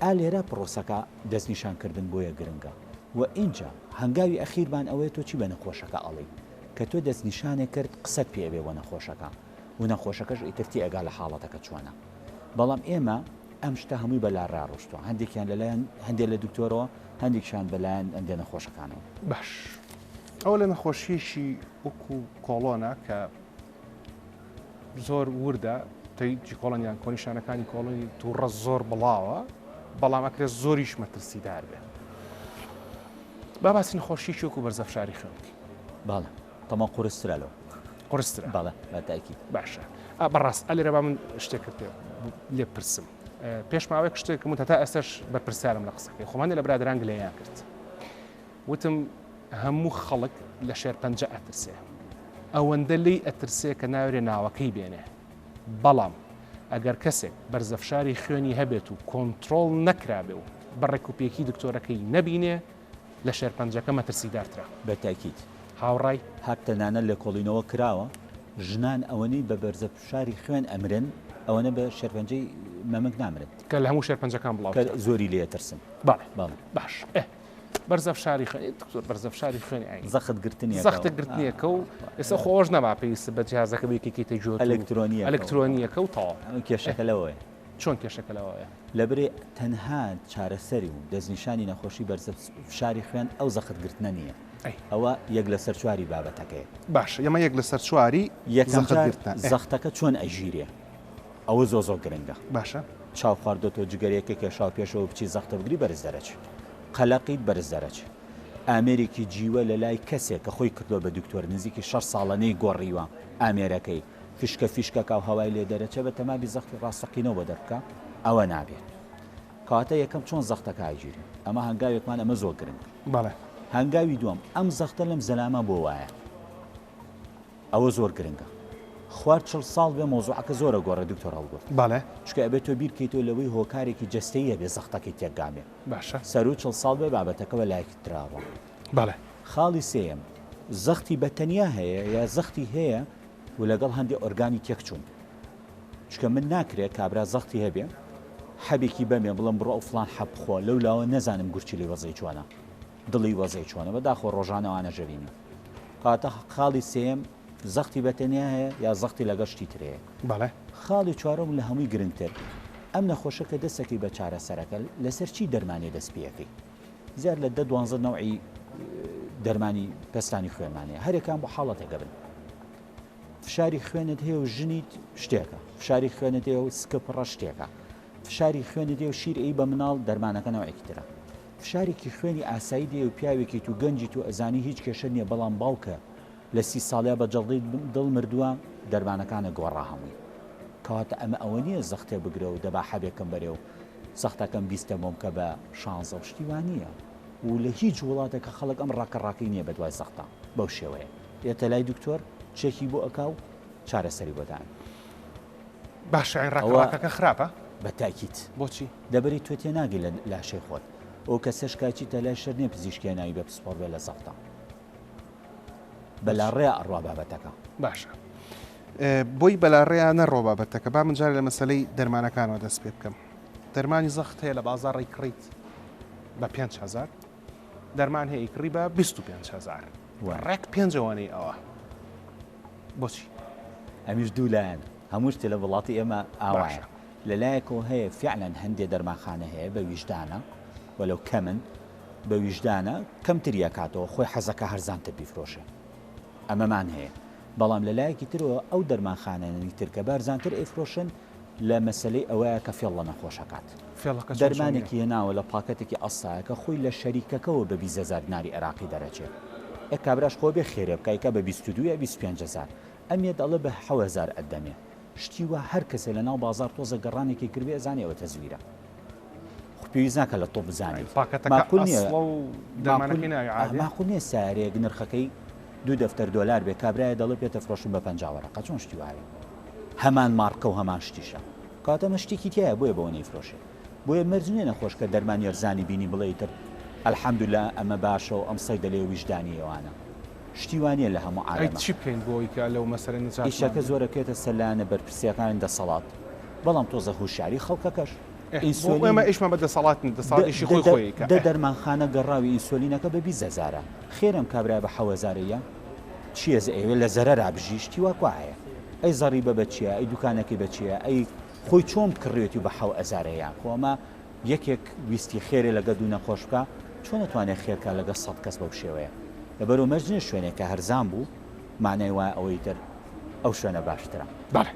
ئا لێرە پرۆسەکە دەستنیشانکردن بۆیە گرنگە و اینجا هەنگاوی ئەخیرمان ئەوەیە تۆ چی بە نەخۆشەکە ئەڵێ کە تۆ دەستنیشانێک کرد قسەت پێبێ بۆ نەخۆشەکە و نەخۆشەکەش ئیترتی ئەگا لە حاڵەتەکە چۆنە بەڵام ئێمە ئەم شتە هەمووی بەلا ڕاڕۆشتووە هەندێکیان لەلایەن هەندێک لە دکتۆرەوە هەندێکشان بەلایەن ئەندێ نەخۆشەکانەوە باش ئەو لە نەخۆشیشی وەکو کۆڵۆنە کە زۆر وردە تەیجی کۆڵۆنیان کۆنیشانەکانی کۆڵۆنی تووڕە زۆر بڵاوە بەڵام ئەکرێت زۆریش مەترسیدار بێ با باسی نەخۆشیشی وەکو بەرزەفشاری خوێنی باڵە تەما قورسترالەوە قورسترە باڵە بەتاکی باشە بەڕاست ئەلێرە با من شتێکت لێ پرسم پێش ماوەیەک شتێکم تا ئەسەش بە پرسیارم لە قسەکەی خۆمانە لە برادران گلەیان کرد وتم هەموو خەڵک لە شێرپەنجە ئەترسێ ئەوەندە لی ئەترسێ کە ناوێ ناوەکەی بێنێ بەڵام ئەگەر کەسێک بەرزەفشاری خوێنی هەبێت و کۆنتترۆل نەکرابێ و بەڕێکوپێکی دکتۆرەکەی نەبینێ لە شێرپەنجەکە مەترسیدارترا بەتاکیت هاوڕای هەرتەنانە لە کۆڵینەوە کراوە ژنان ئەوەنەی بە بەرزەفشاری خوێن ئەمرن ئەوەنە بە شێرپەنجەی مەمەک نامرن کە لە هەموو شێرپەنجەکان بڵاو زۆری لێ ترسن باڵێ باش بەرزەفشاری خوێنی دکتۆر بەرزەفشاری خوێنی ئاین زەخت گرتنیە زەختە گرتنیەکە و ئێستا خۆش نەما پێویستە بە جیازەکە بێکێکی جۆ ئەلکترۆنیەکە و تاوا کێشەکە لەوەیە چۆن کێشەکە لەوەیە لەبرێ تەنها چارەسەری و دەستنیشانی نەخۆشی بەرزەفشاری خوێن ئەو زەخت گرتنە نییە ئەوە یەک لە سەر چواری بابەتەکەی باش ئەمە یەک لە سەر چواری زەختەکە چۆن ئەژیرێ ئەوە زۆ گرنگە باشە چاو خواردۆتۆ جگەرێکە کێشاو پێشەوە بچی زەختە بگری بەرز دەرەچ قەلەقیت بەرز دەرەچ ئامێرێکی جیوە لە لای کەسێک کە خۆی کردووە بە دکتۆر نزیکی 6 ساڵانەی گۆڕیوە ئامێرەکەی فیشکە و هەوای لێ دەرەچە بە تەمابی زەختی ڕاستەقینەوە بە دەربکە ئەوە نابێت کاتە یەکەم چۆن زەختەکە ئاگیری ئەمە هەنگاوێکمان ئەمە زۆر گرنگ بەڵێ هەنگاوی دووەم ئەم زەختە لەم زەلامە بۆ وایە ئەوە زۆر گرنگە خوارد 40 ساڵ بێ مۆزوعەکە زۆرە گۆڕە دکتۆر هەڵگورت بەڵێ چکە ئەبێت تۆ بیرکەیتەوە لەوەی هۆکارێکی جەستەیە بێ زەختەکەی تێکگامێ باشە سەر و 40 ساڵ بێ بابەتەکەەوە لایەکی تراوە بەڵێ خاڵی سێم زەختی بەتەنیا هەیە یا زەختی هەیە و لەگەڵ هەندێک ئۆرگانی تێکچوون چکە من ناکرێت کابرا زەختی هەبێ حەبێکی بەمێ بڵم بڕۆ ئەو فلان حەبخۆ لەو لاوە نەزانم گورچی لێ وەزەی چۆنە دڵی وەزەی چۆنە بەداخۆ ڕۆژانەوانە ژەوینی کاتە خاڵی سێم زەختی بەتەنیا هەیە یا زەختی لەگەشتی ترەیە بەڵێ خاڵی چوارەم لە هەمووی گرنگتر ئەم نەخۆشەکە دەستەکەی بە چارەسەرەکە لەسەر چی دەرمانی دەستپێەکەی زیاد لە 12 نەوعی دەرمانی پەستانی خوێنمانەیە هەرێکان بۆ حاڵەتێکە بن فشاری خوێنت هەیە و ژنیت شتێکە فشاری خوێنت هەیە و سکپڕە شتێکە فشاری خوێنت هەیە و شیرئی بە مناڵ دەرمانەکە نەوەیەکی ترە فشارێکی خوێنی ئاسایی دێ و پیاوێکی و گەنجیت و ئەزانی هیچ کێشە نییە بەڵام باوکە لە 30 ساڵیا بە جەڵدەی دڵ مردووە دەرمانەکانە گۆڕا هەمووی کەواتە ئەمە ئەوە نییە زەختێ بگرە و دەبا حەبێکم بەرێ و سەختەکەم بیستە بۆمکە بە 16 پشتیوانیە و لە هیچ وڵاتێکە خەڵک ئەم ڕاکەڕاکەی نییە بە دوای سەختە بەو شێوەیە ئێتە لای دکتۆر چێکی بۆ ئەکا و چارەسەری بۆدان باش این ڕاکەڕاکەکە خراپە بە تاکیت بۆچی دەبەری تۆ تێناگی لە لاشەی خۆت ئەو کەسەش کاچیتە لای شەر نیە پزیشکێناوی بە پسپۆڕ بێ لە سەختە بەلاڕێ ئەڕوا بابەتەکە باشە بۆی بەلاڕێیان نەڕۆ بابەتەکە با من جارێ لە مەسلەی دەرمانەکانەوە دەست پێ بکەم دەرمانی زەخت هەیە لە بازاڕی کڕیت بە 5,000 دەرمان هەیە کڕی بە 25,000 ڕێک پێنجەوەنەی ئەوە بۆچی ئەمیش دوو لایەن هەموو شتێ لە وڵاتی ئێمە ئاوایە لەلایەکەوە هەیە فعلەن هەندێک دەرمانخانە هەیە بە ویژدانە وەلەو کەمن بە ویژدانە کەمتریە کاتەوە خۆی حەزەکە هەرزانتە بیفرۆشە ئەمەمان هەیە بەڵام لەلایەکی ترەوە ئەو دەرمانخانەی تر کە بارزانتر ئەیفرۆشن لە مەسلەی ئەوەیە کە فێڵە نەخۆشەکات دەرمانێکی هێناوە لە پاکەتێکی ئەسایەکە خۆی لە شەریکەکەەوە بە 20,000 دیناری عێراقی دەرەچێت کابراش خۆ بێ خێرە بکایکە بە 22 25,000 ئەمێ دەڵێ بە 7,000 ئەدەمێ شتی وە هەر کەسێ لە ناو بازار تۆزە گەڕانێکی کردێ زانێ ئەوە تەزویرە پێویست ناکە لە تۆ بزانێت ماقول نییە سارێک نرخەکەی 2 دەفتەر دۆلار بێ کابرایە دەڵێ پێتە فرۆشن بە 50 وەرەقە چۆن شتی وایە هەمان مارکە و هەمان شتیشە کاتەمە شتێکی تایە بۆیە بەوە نەیفرۆشێ بۆیە مەرجێ نەخۆش کە دەرمانی ەرزانی بینی بڵێیتر الحەمدوللا ئەمە باشە و ئەم سەیدە لێ ویژدانی ئەوانە شتیوانە لە هەموو عالەمە چی بکەین بۆی کە لەو مەسەرە ئیشەکە زۆرەکێتە سەلانە بەرپرسیەکان دەسەڵات بەڵام تۆزە هوشیاری خەڵکەکەش ئێمە ئیشمە بە دەسەڵاتیشی خۆی خۆی دە دەرمانخانە گەڕاوی ئینسۆلینەکە بە 20,000 خێرم کابرای بە 7,000ە چیە ئێوە لە زەرە رابژی شتی واکوایە ئەی زەڕی بە بەچیە ئەی دوکانەکەی بەچیە ئەی خۆی چۆن کڕێتی بە 7,000یان خۆمە یەکێک ویستی خێرێ لەگە دوو نەخۆش بکە چۆن نتوانێت خێرکە لەگە 100 کەس بەو شێوەیە لەبەرەوە مەرجێ شوێنێک کە هەرزان بوو مانای وایە ئەوەی تر ئەو شوێنە باشترە بەڵێ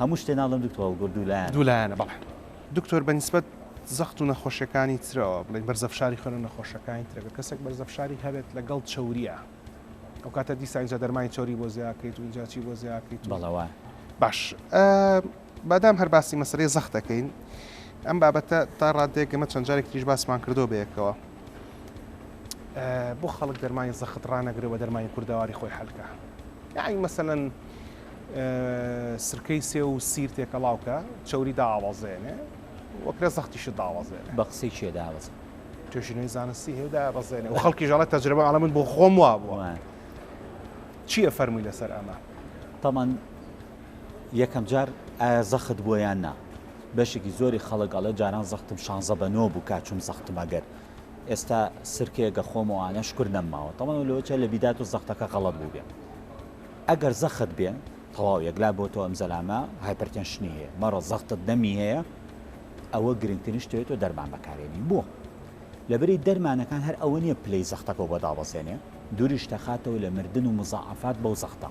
هەموو شتێ ناڵم دکتۆر دوولایەنە بەڵێ دکتۆر بەنسبەت زەخت و نەخۆشیەکانی ترەوە بڵێن بەرزەفشاری خوێن و نەخۆشەکانی ترەکە کەسێک بەرزەفشاری هەبێت لەگەڵ چوریە ئەو کاتە دیسا اینجا دەرمانی چۆری بۆ زیاکەیت و اینجا چی بۆ زیاکەیت بەڵەوە باش بەدام هەر باسی مەسەرەی زەختەکەین ئەم بابەتە تا ڕادێک ئەمە چەند جارێک تریش باسمان کردو بەیەکەوە بۆ خەڵک دەرمانی زەخت ڕانەگرەوە دەرمانی کوردەواری خۆی حەلکە یعنی مەسەلەن سرکەی سێ و سیر تێکەڵاوکە چوری داوازێنێ وەکرە زەختیش داوازێنێ بە قسەی چێ داوەز توێژینەوەی زانستی هەیە دابەزێنێ و خەڵکی ژاڵەت تەجربە ئەڵە من بۆ خۆم وا بووە چییە فەرمووی لەسەر ئەمە تەمان یەکەم جار ئایا زەخت بۆ یان نا بەشێکی زۆری خەڵک ئەڵێ جاران زەختم 16 بە 9 بوو کاچوم زەختم ئەگەر ئێستا سرکێگە خۆمەوانە شکر نەماوە تەمان لەوەچە لە بیدات و زەختەکە غەڵەت بوو بێ ئەگەر زەخت بێن تەواو یەکلا بۆ تۆ ئەم زەلامە هایپەرتێنشنی هەیە مەڕە زەختت دەمی هەیە ئەوە گرنگترین شتێت و دەرمان بەکارێنی بوو لەبەری دەرمانەکان هەر ئەوە نییە پلەی زەختەکە بۆ دابەزێنێ دووریش دەخاتەوە لە مردن و مزاعفات بەو زەختە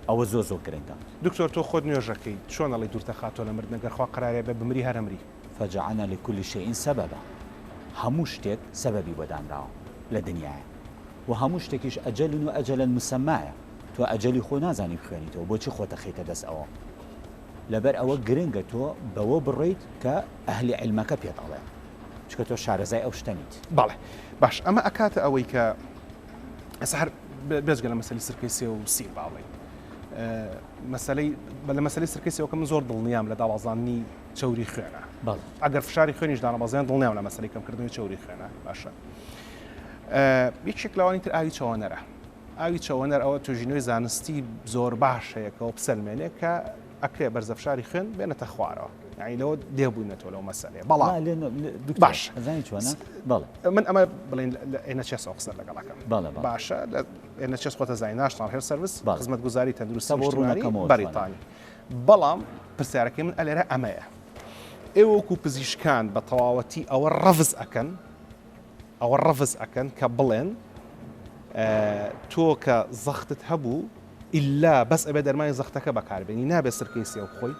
ئەوە زۆ زۆر گرنگە دکتۆر تۆ خۆت نوێژەکەی چۆن ئەڵی دوور دەخاتەوە لە مردنەگەر خوا قرارێ بە بمری هەرمری فەجعلنا لكل شيء سببا هەموو شتێک سەبەبی بۆدانراوە لە دنیاە و هەموو شتێکیش ئەجەل و ئەجەلەن مسەمایە تۆ ئەجەلی خۆ نازانی بخوێنیتەوە بۆچی خۆتە خەیتە دەست ئەوە لەبەر ئەوە گرنگە تۆ بەوە بڕیت کە ئەهلی علمەکە پێت ئەڵێ چکە تۆ شارەزای ئەو شتەنیت بەڵێ باش ئەمە ئەکاتە ئەوەی کە ئەسا هەر بێزگە لە مەسەلی سرکەی سێ و سیر باڵێ لە مەسەلی سرکەی سێوەکە من زۆر دڵنیام لە داوازانی چوری خوێنە ئەگەر فشاری خوێنیش دانەبازیان دڵنیام لە مەسەلی کەمکردنی چوری خوێنە باشە یەکێک لەوانی تر ئاوی چەوەنەرە ئاوی چەوەنەر ئەوە توێژینەوەی زانستی زۆر باش هەیەکەوە بسەلمێنێ کە ئەکرێ بەرزەفشاری خوێن بێنێتە خوارەوە یعنیەوە دێبووینەوە لەو مەسەلێ بەڵام باش من ئەمە بڵێن NHS ئۆفسەر لەگەڵەکەم باشە لە NHS خۆتە زای ناشنال هێلت سەرویس خزمەتگوزاری تەندروستی بەریتانی بەڵام پرسیارەکەی من ئەلێرە ئەمەیە ئێوە وەکو پزیشکان بە تەواوەتی ئەوە ڕەڤز ئەکەن کە بڵێن تۆ کە زەختت هەبوو ئللا بەس ئەبێ دەرمانی زەختەکە بەکاربێنی نابێت سرکەی سێ بخۆی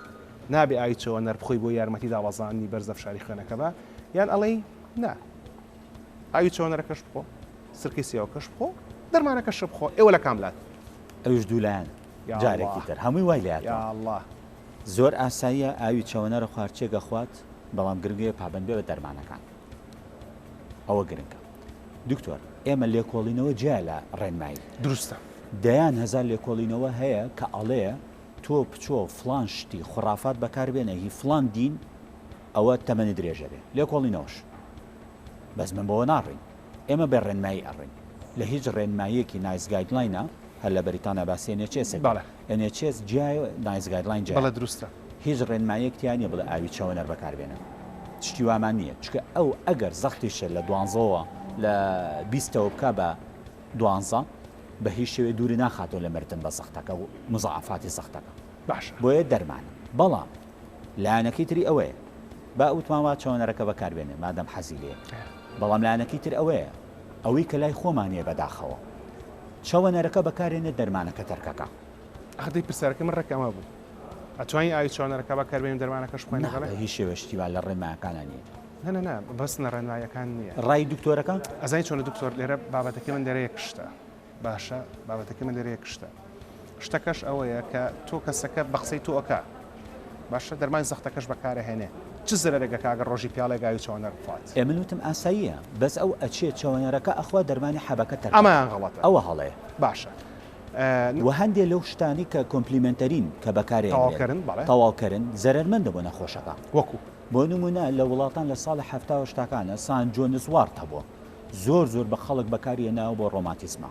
نابێ ئاوی چەوەنەر بخۆی بۆ یارمەتی داوازانی بەرزەفشاری خوێنەکە بە یان ئەڵێ نا ئاوی چۆنەرەکەش بخۆ سرکی سیاوکەش بخۆ دەرمانەکەش بخۆ ئێوە لە کاملات ئەوش دوولایەن یا جارێکی الله. تر هەمووی وای لات یا الله زۆر ئاساییە ئاوی چاوەنەرە خواردچێگە خوات بەڵام گرنگەیە پابند بێ بە دەرمانەکان ئەوە گرنگە دکتۆر ئێمە لێکۆڵینەوە جیا لە ڕێنمایی دروستە دەیان هەزار لێکۆڵینەوە هەیە کە ئەڵەیە تۆ بچۆ فلان شتی خوڕافات بەکاربێنە هی فلان دین ئەوە تەمەنی درێژە بێ لێکۆڵینەوەش بەس من بەوە ناڕین ئێمە بە ڕێنمایی ئەڕین لە هیچ ڕێنماییەکی نایس گایدلاینە هەر لە بەریتانە باسی NHS NHS جیای نایس گایدلاین جای بەڵە دروستە هیچ ڕێنمایەکتیانە بڵێ ئاوی چاوەنەر بەکاربێنە شتی وامان نییە چکە ئەو ئەگەر زەختیشە لە دوانزەوە لە 20ەوە بکە بە دوانزە بە هیچ شێوێ دووری ناخاتەوە لە مردن بە زەختەکە و مزعافاتی زەختەکە باشە بۆیە دەرمانە بەڵام لایەنەکەی تری ئەوەیە با ئوتماوا چاوەنەرەکە بەکاربێنێ مادەم حەزی لێ بەڵام لایەنەکەی تر ئەوەیە ئەوەی کە لای خۆمانیە بەداخەوە چاوەنەرەکە بەکارێنێ دەرمانەکە تەرکەکە ئەخدەی پرسیارەکە من ڕێکەمە بوو ئەتوانین ئاوی چۆنەرەکە بەکاربێنین دەرمانەکەش خوێنە نە هیچ شێوەشتیوا لە ڕێنمایەکانە نیە نه بەس نەڕێنمایەکان نییە ڕای دکتۆرەکە ئەزای چۆنە دکتۆر لێرە بابەتەکە من لێرە یەک شتە باشە بابەتەکە من لێرە یەک شتە شتەکەش ئەوەیە کە تۆ کەسەکە بە قسەی تۆ ئەوکە باشە دەرمانی زەختەکەش بەکارەهێنێ چ زرەرێکە کاگە ڕۆژی پیاڵێگای چۆنەر بخوات ئێمە وتم ئاساییە بەس ئەو ئەچێت چاوەنەرەکە ئەخوا دەرمانی حەبەکە تەرکە ئەمایان غەڵەتە ئەوە هەڵەیە باشە و هەندێک لەو شتانی کە کۆمپلیمنتەرین کە بەکارێن تەواوکردن بەڵێ تەواوکردن زەرمەندە بۆ نەخۆشەکە وەکو بۆ نمونە لە وڵاتان لە ساڵی هەفتاوە شتەکانە سان جۆنس وارد هەبووە زۆر بە خەڵک بەکارێناوە بۆ ڕۆماتیسمە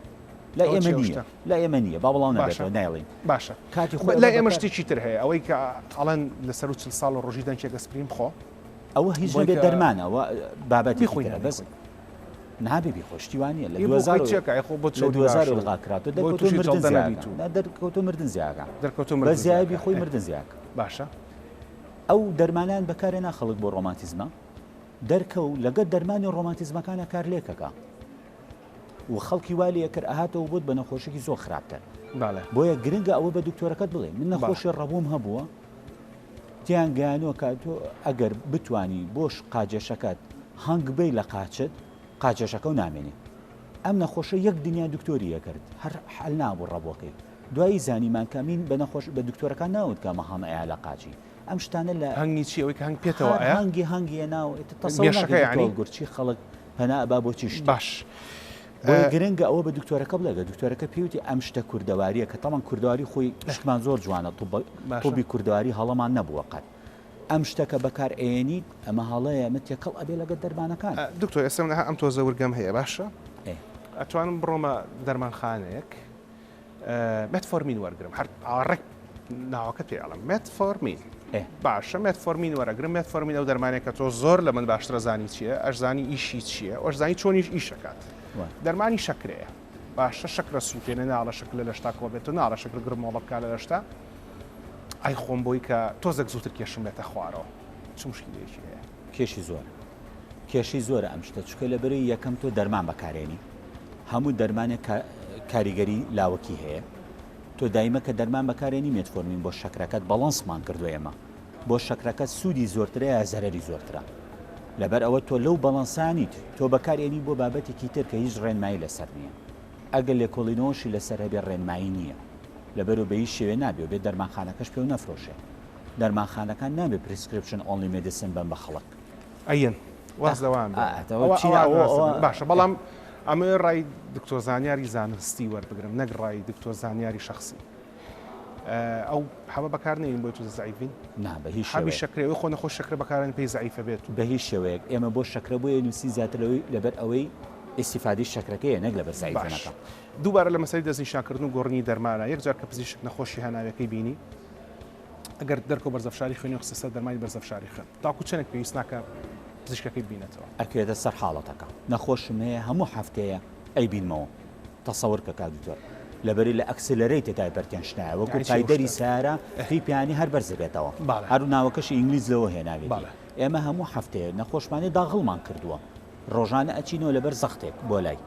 لە ئێمە نییە لە ئێمە نییە با بڵاو نەبێتەوە نایڵین باشە کاتی خۆ لە ئێمە شتێکی تر هەیە ئەوەی کە ئەڵەن لەسەر و 40 ساڵ و ڕۆژی دەنگێک ئەسپریم خۆ ئەوە هیچ بێت دەرمانەوە بابەتی خۆی بەس نابێ بیخۆشتیوانە لە 2000 لەغاکراتۆ دەرکەوتۆ مردن زیاکە بە زیابی خۆی مردن زیاکە باشە ئەو دەرمانیان بەکارێنا خەڵک بۆ ڕۆماتیزمە دەرکەو لەگەت دەرمانی ڕۆماتیزمەکانە کار لێکەکە و خەڵکی والیە کرد ئاهاتەوە بۆت بە نەخۆشێکی زۆر خراپتر بۆیە گرنگە ئەوە بە دکتۆرەکەت بڵێ من نەخۆشی ڕەبووم هەبووە تیان گەیانەوە کە تۆ ئەگەر بتانی بۆش قاجێشەکەت هەنگ بی لە قاچێشەکە و نامێنێ ئەم نەخۆشە یەک دنیا دکتۆریە کرد هەر حل نابوو ڕەبووەکەی دوایی زانیمان کەمین بە نەخۆش بە دکتۆرەکان ناوت کە مەهەمە ئەیا لە قاچی ئەم شتانە لە هەنگی چی ئەوەی کە هەنگ پێێتەوە هەنگی ناو تەسەڵ گورچی خەڵک هەنا با بۆچی شت باش گرنگە ئەوە بە دکتۆرەکە بڵێگە دکتۆرەکە پێوتی ئەم شتە کوردەواریە کە تەمان کوردەواری خۆی شتمان زۆر جوانە تۆبی کوردەواری هەڵەمان نەبووە قەت ئەم شتەکە بەکار ئێنیت ئەمە هەڵەیە متێکەڵ ئەبێ لەگە دەرمانەکان دکتۆر ئێستا ئەم تۆزە وەرگەم هەیە باشە ئەتوانم بڕۆمە دەرمانخانەیەک مێتفۆرمین وەرگرم هەر ئاڕێک ناوەکە پێڵم مێتفۆرمین باشە مێتفۆرمین وەرەگرم مێتفۆرمین ئەو دەرمانێک کە تۆ زۆر لە من باشترە زانی چییە ئەشزانی ئیشی چییە ئەشزانی چۆنیش ئیشەکات دەرمانی شەکرەیە باشە شەکرە سووتێنە ناڵە شکل لە شتا کۆ بێت و ناڵە شکل گرمەوە بکە لە شتا ئای خۆم بۆی کە تۆزێک زووتر کێشم لێتە خوارەوە چ مشکلێکی هەیە کێشی زۆرە ئەم شتە چکە لە بەری یەکەم تۆ دەرمان بەکارێنی هەموو دەرمانێک کاریگەری لاوەکی هەیە تۆ دایمە کە دەرمان بەکارێنی مێتفۆرمین بۆ شەکرەکەت بەڵانسمان کردو ئێمە بۆ شەکرەکە سوودی زۆرترە یا زەرەری زۆرترە لەبەر ئەوە تۆ لەو بەڵانسانیت تۆ بەکارێنی بۆ بابەتێکی تر کە هیچ ڕێنمایی لەسەر نییە ئەگەر لێکۆڵینەوەشی لەسەر هەبێ ڕێنمایی نییە لەبەر و بە هیچ شێوێ نابێ بێت دەرمانخانەکەش پێ و نەفرۆشێ دەرمانخانەکان نابێت پرسکرپشن ئۆنلی مێدیسن بن بە خەڵک ئەین وازدەوام باشە بەڵام ئەمە ڕای دکتۆر زانیاری زانستی وەربگرم نەک ڕای دکتۆر زانیاری شخصی ئەو حەوە بەکارنێن بۆی تو زعیفین بە هیچ حەبی شەکرەوەی خۆ نەخۆش شەکرە بەکارن پێی زعیفە بێت بە هیچ شێوەیەک ئێمە بۆ شەکرە بۆیە نووسی زیاترەوەی لەبەر ئەوەی ئیسیفادی شەکرەکەیە نەک لەبەر زعیفەکە دووبارە لە مەسەری دەستنیشانکردن و گۆڕنی دەرمانە یەکجار کە پزیشک نەخۆشی هەناوەکەی بینی ئەگەر دەرکۆ بەرزەفشاری خوێنی قسەسە دەرمانی بەرزەفشاری خوێن تاکو چەندێک پێویست ناکە پزیشکەکەی بینێتەوە ئەکرێتە سەر حاڵەتەکە نەخۆشم هەیە هەموو هەفتەیە ئەی بینمەوە تەسەور کە کاتوتۆر لەبەری لە ئەکسلەرەیتە تایبەرتێنشتایە وەکو پایدەری سارە خیپیانی هەر بەرزەبێتەوە هەرو ناوەکەشی ئینگلیز لەوە هێناوێت ئێمە هەموو هەفتەیە نەخۆشمانی داغڵمان کردووە ڕۆژانە ئەچینەوە لەبەر زەختێک بۆ لای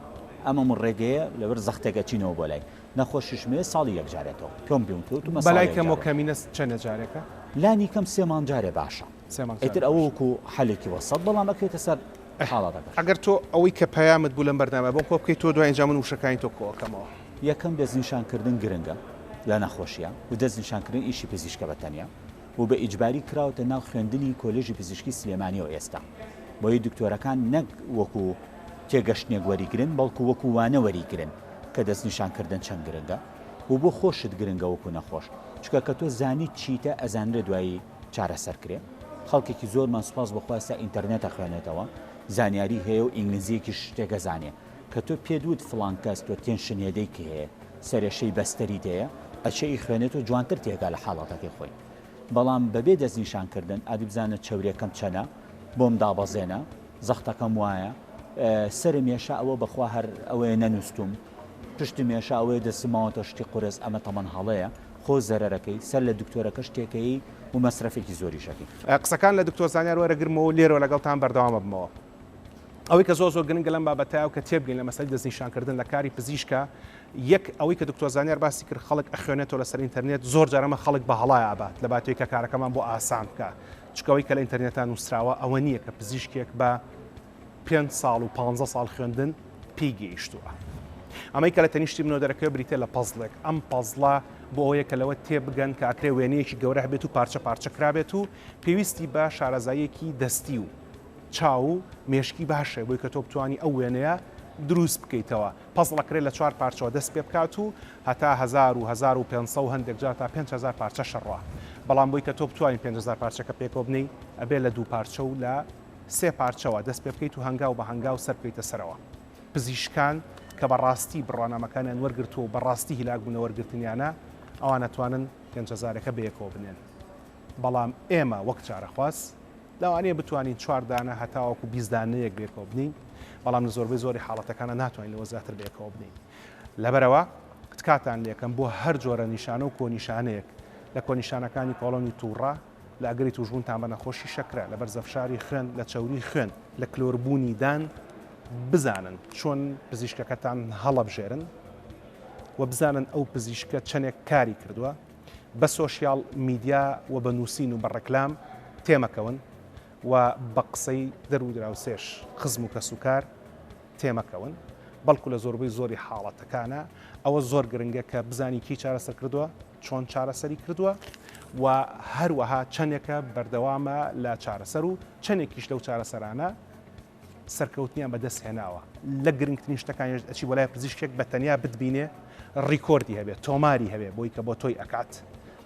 ئەمە من ڕێگەیە لەبەر زەختێک ئەچینەوە بۆ لای نەخۆشیشمێ ساڵی یەکجارێتەوە پێم بیوتوە بەلای کەم و کەمینە چەندە جارێکە لانی کەم سێمان جارێ باشە ئیتر ئەوە وەکو حەلێکی وەسەد بەڵام ئەکرێتە سەر حاڵاتەکە ئەگەر تۆ ئەوەی کە پەیامت بوو لەم بەردامە بۆم کۆ بکەیت تۆ دوای ئەنجام من وشەکانی تۆ کۆکەمەوە. یەکەم دەستنیشانکردن گرنگە لە نەخۆشیە و دەستنیشانکردن ئیشی پزیشکە بەتەنیا و بە ئیجباری کراوەتە ناو خوێندنی کۆلێژی پزیشکی سلێمانیەوە ئێستا بۆی دکتۆرەکان نەک وەکو تێگەشتنێک وەریگرن بەڵکو وەکو وانە وەریگرن کە دەستنیشانکردن چەند گرنگە و بۆ خۆشت گرنگە وەکو نەخۆش چکە کە تۆ زانی چیتە ئەزانرێ دوایی چارەسەرکرێ خەڵکێکی زۆرمان سوپاس بەخواستا ئینتەرنێتە خوێنێتەوە زانیاری هەیە و ئینگلیزیەکی شتێکە زانێ کە تۆ پێدوت فڵان کەس تۆ تێنشنێدەی کە هەیە سەرێشەی بەستەری دەیە ئەچەی خوێنێت و جوانتر تێگا لە حاڵاتەکەی خۆی بەڵام بەبێ دەستنیشانکردن ئادی بزانە چەورێکەکەم چەنە بۆم دابەزێنە زەختەکەم وایە سەر مێشە ئەوە بەخوا هەر ئەوەیە نەنووسم پشتی مێشە ئەوەیە دەسماوەتە شتی قورس ئەمە تەمەەن هەڵەیە خۆ زەرەکەی سەر لە دکتۆرەکە شتێکەکەی و مەسرفێکی زۆری شەکەی قسەکان لە دکتۆر زانیار وەرەگرمەوە لێرەوە لەگەڵتان بەردەوامە بمەوە. ئەوەی کە زۆر گرنگە لەم بابەتایە و کە تێبگەین لە مەسەلەی دەستنیشانکردن لە کاری پزیشکە یەک ئەوەی کە دکتۆر زانیار باسی کرد خەڵک ئەخوێنێتەوە لەسەر ئینتەرنێت زۆر جارەمە خەڵک بە هەڵای ئابات لە باتوی کە کارەکەمان بۆ ئاسان بکە چکەوەی کە لە ئینتەرنێتان نووسراوە ئەوە نییە کە پزیشکێک بە 5 ساڵ و 15 ساڵ خوێندن پێی گەیشتووە. ئەمەی کە لە تەنیشتی بنەوە دەرەکەی بریتە لە پەزڵێک ئەم پەزڵە بۆ ئەوەیە کە لەوە تێبگەن کە ئاکرێ وێنەیەکی گەورە هەبێت و پارچە پارچە کرابێت و پێویستی بە شارەزاییەکی دەستی و چاو و مێشکی باشە بۆی کە تۆ بتوانی ئەو وێنەیە دروست بکەیتەوە پەزڵەکرێت لە 4 پارچەوە دەست پێ بکات و هەتا 1000 و 1500 و هەندێک جار تا 5000 پارچە شەڕوە بەڵام بۆی کە تۆ بتوانین 5000 پارچەکە پێکەوە بنەی ئەبێ لە 2 پارچە و لە 3 پارچەوە دەست پێ بکەیت و هەنگاو بە هەنگاو سەر بکەیتە سەرەوە. پزیشکان کە بەڕاستی بڕوانامەکانیان وەرگرتو و بەڕاستی هیلاک بوونە وەرگرتنیانە ئەوان ناتوانن 5000ەکە بەیەکەوە بنێن بەڵام ئێمە وەک چارەخواست لەوانەیە بتوانین 4 دانە هەتاوەکو 20 دانەیەک بێکەوە بنین بەڵام لە زۆربەی زۆری حاڵەتەکانە ناتوانین لەوە زیاتر بێکەوە بنین. لەبەرەوە کاتان لێکم بۆ هەر جۆرە نیشانە و کۆنیشانەیەک لە کۆنیشانەکانی کۆڵۆنی تووڕە لە ئەگەری توژبوونتان بە نەخۆشی شەکرە لە بەرزەفشاری خوێن لە چەوری خوێن لە کلۆربوونی دان بزانن چۆن پزیشکەکەتان هەڵەبژێرن و بزانن ئەو پزیشکە چەندێک کاری کردووە بە سۆشیال میدیا و بە نووسین و بە ڕێکلام تێمەکەون و بە قسەی دەرودراوسێش خزم و کەسوکار تێمەکەون بەڵکو لە زۆربەی زۆری حاڵەتەکانە ئەوە زۆر گرنگە کە بزانی کی چارەسەر کردووە چۆن چارەسەری کردووە و هەروەها چەندێکە بەردەوامە لە چارەسەر و چەندێکیش لەو چارەسەرانە سەرکەوتنیان بەدەست هێناوە لە گرنگترین شتەکانی ئەچی بۆ لای پزیشکێک بە تەنیا بتبینێ ڕیکۆردی هەبێت تۆماری هەبێت بۆی کە بۆ تۆی ئەکات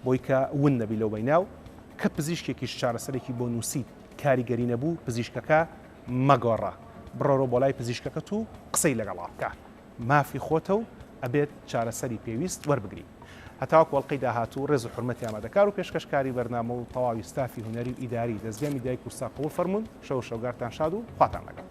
بۆی کە ون نەبی لەو بەیناو کە پزیشکێکیش چارەسەرێکی بۆ نووسیت کاریگەری نەبوو پزیشکەکە مەگۆڕە بڕۆ بۆ لای پزیشکەکەت و قسەی لەگەڵا بکە مافی خۆتە و ئەبێت چارەسەری پێویست وەربگری هەتاوەکو وەڵقەی داهاتوو ڕێز و حورمەتی ئامادەکار و پێشکەشکاری بەرنامە و تەواوی ستافی هونەری و ئیداری دەستگای میدیای کورسا قبول فەرموون شەو شەوگارتان شاد و خواتان لەگەڵ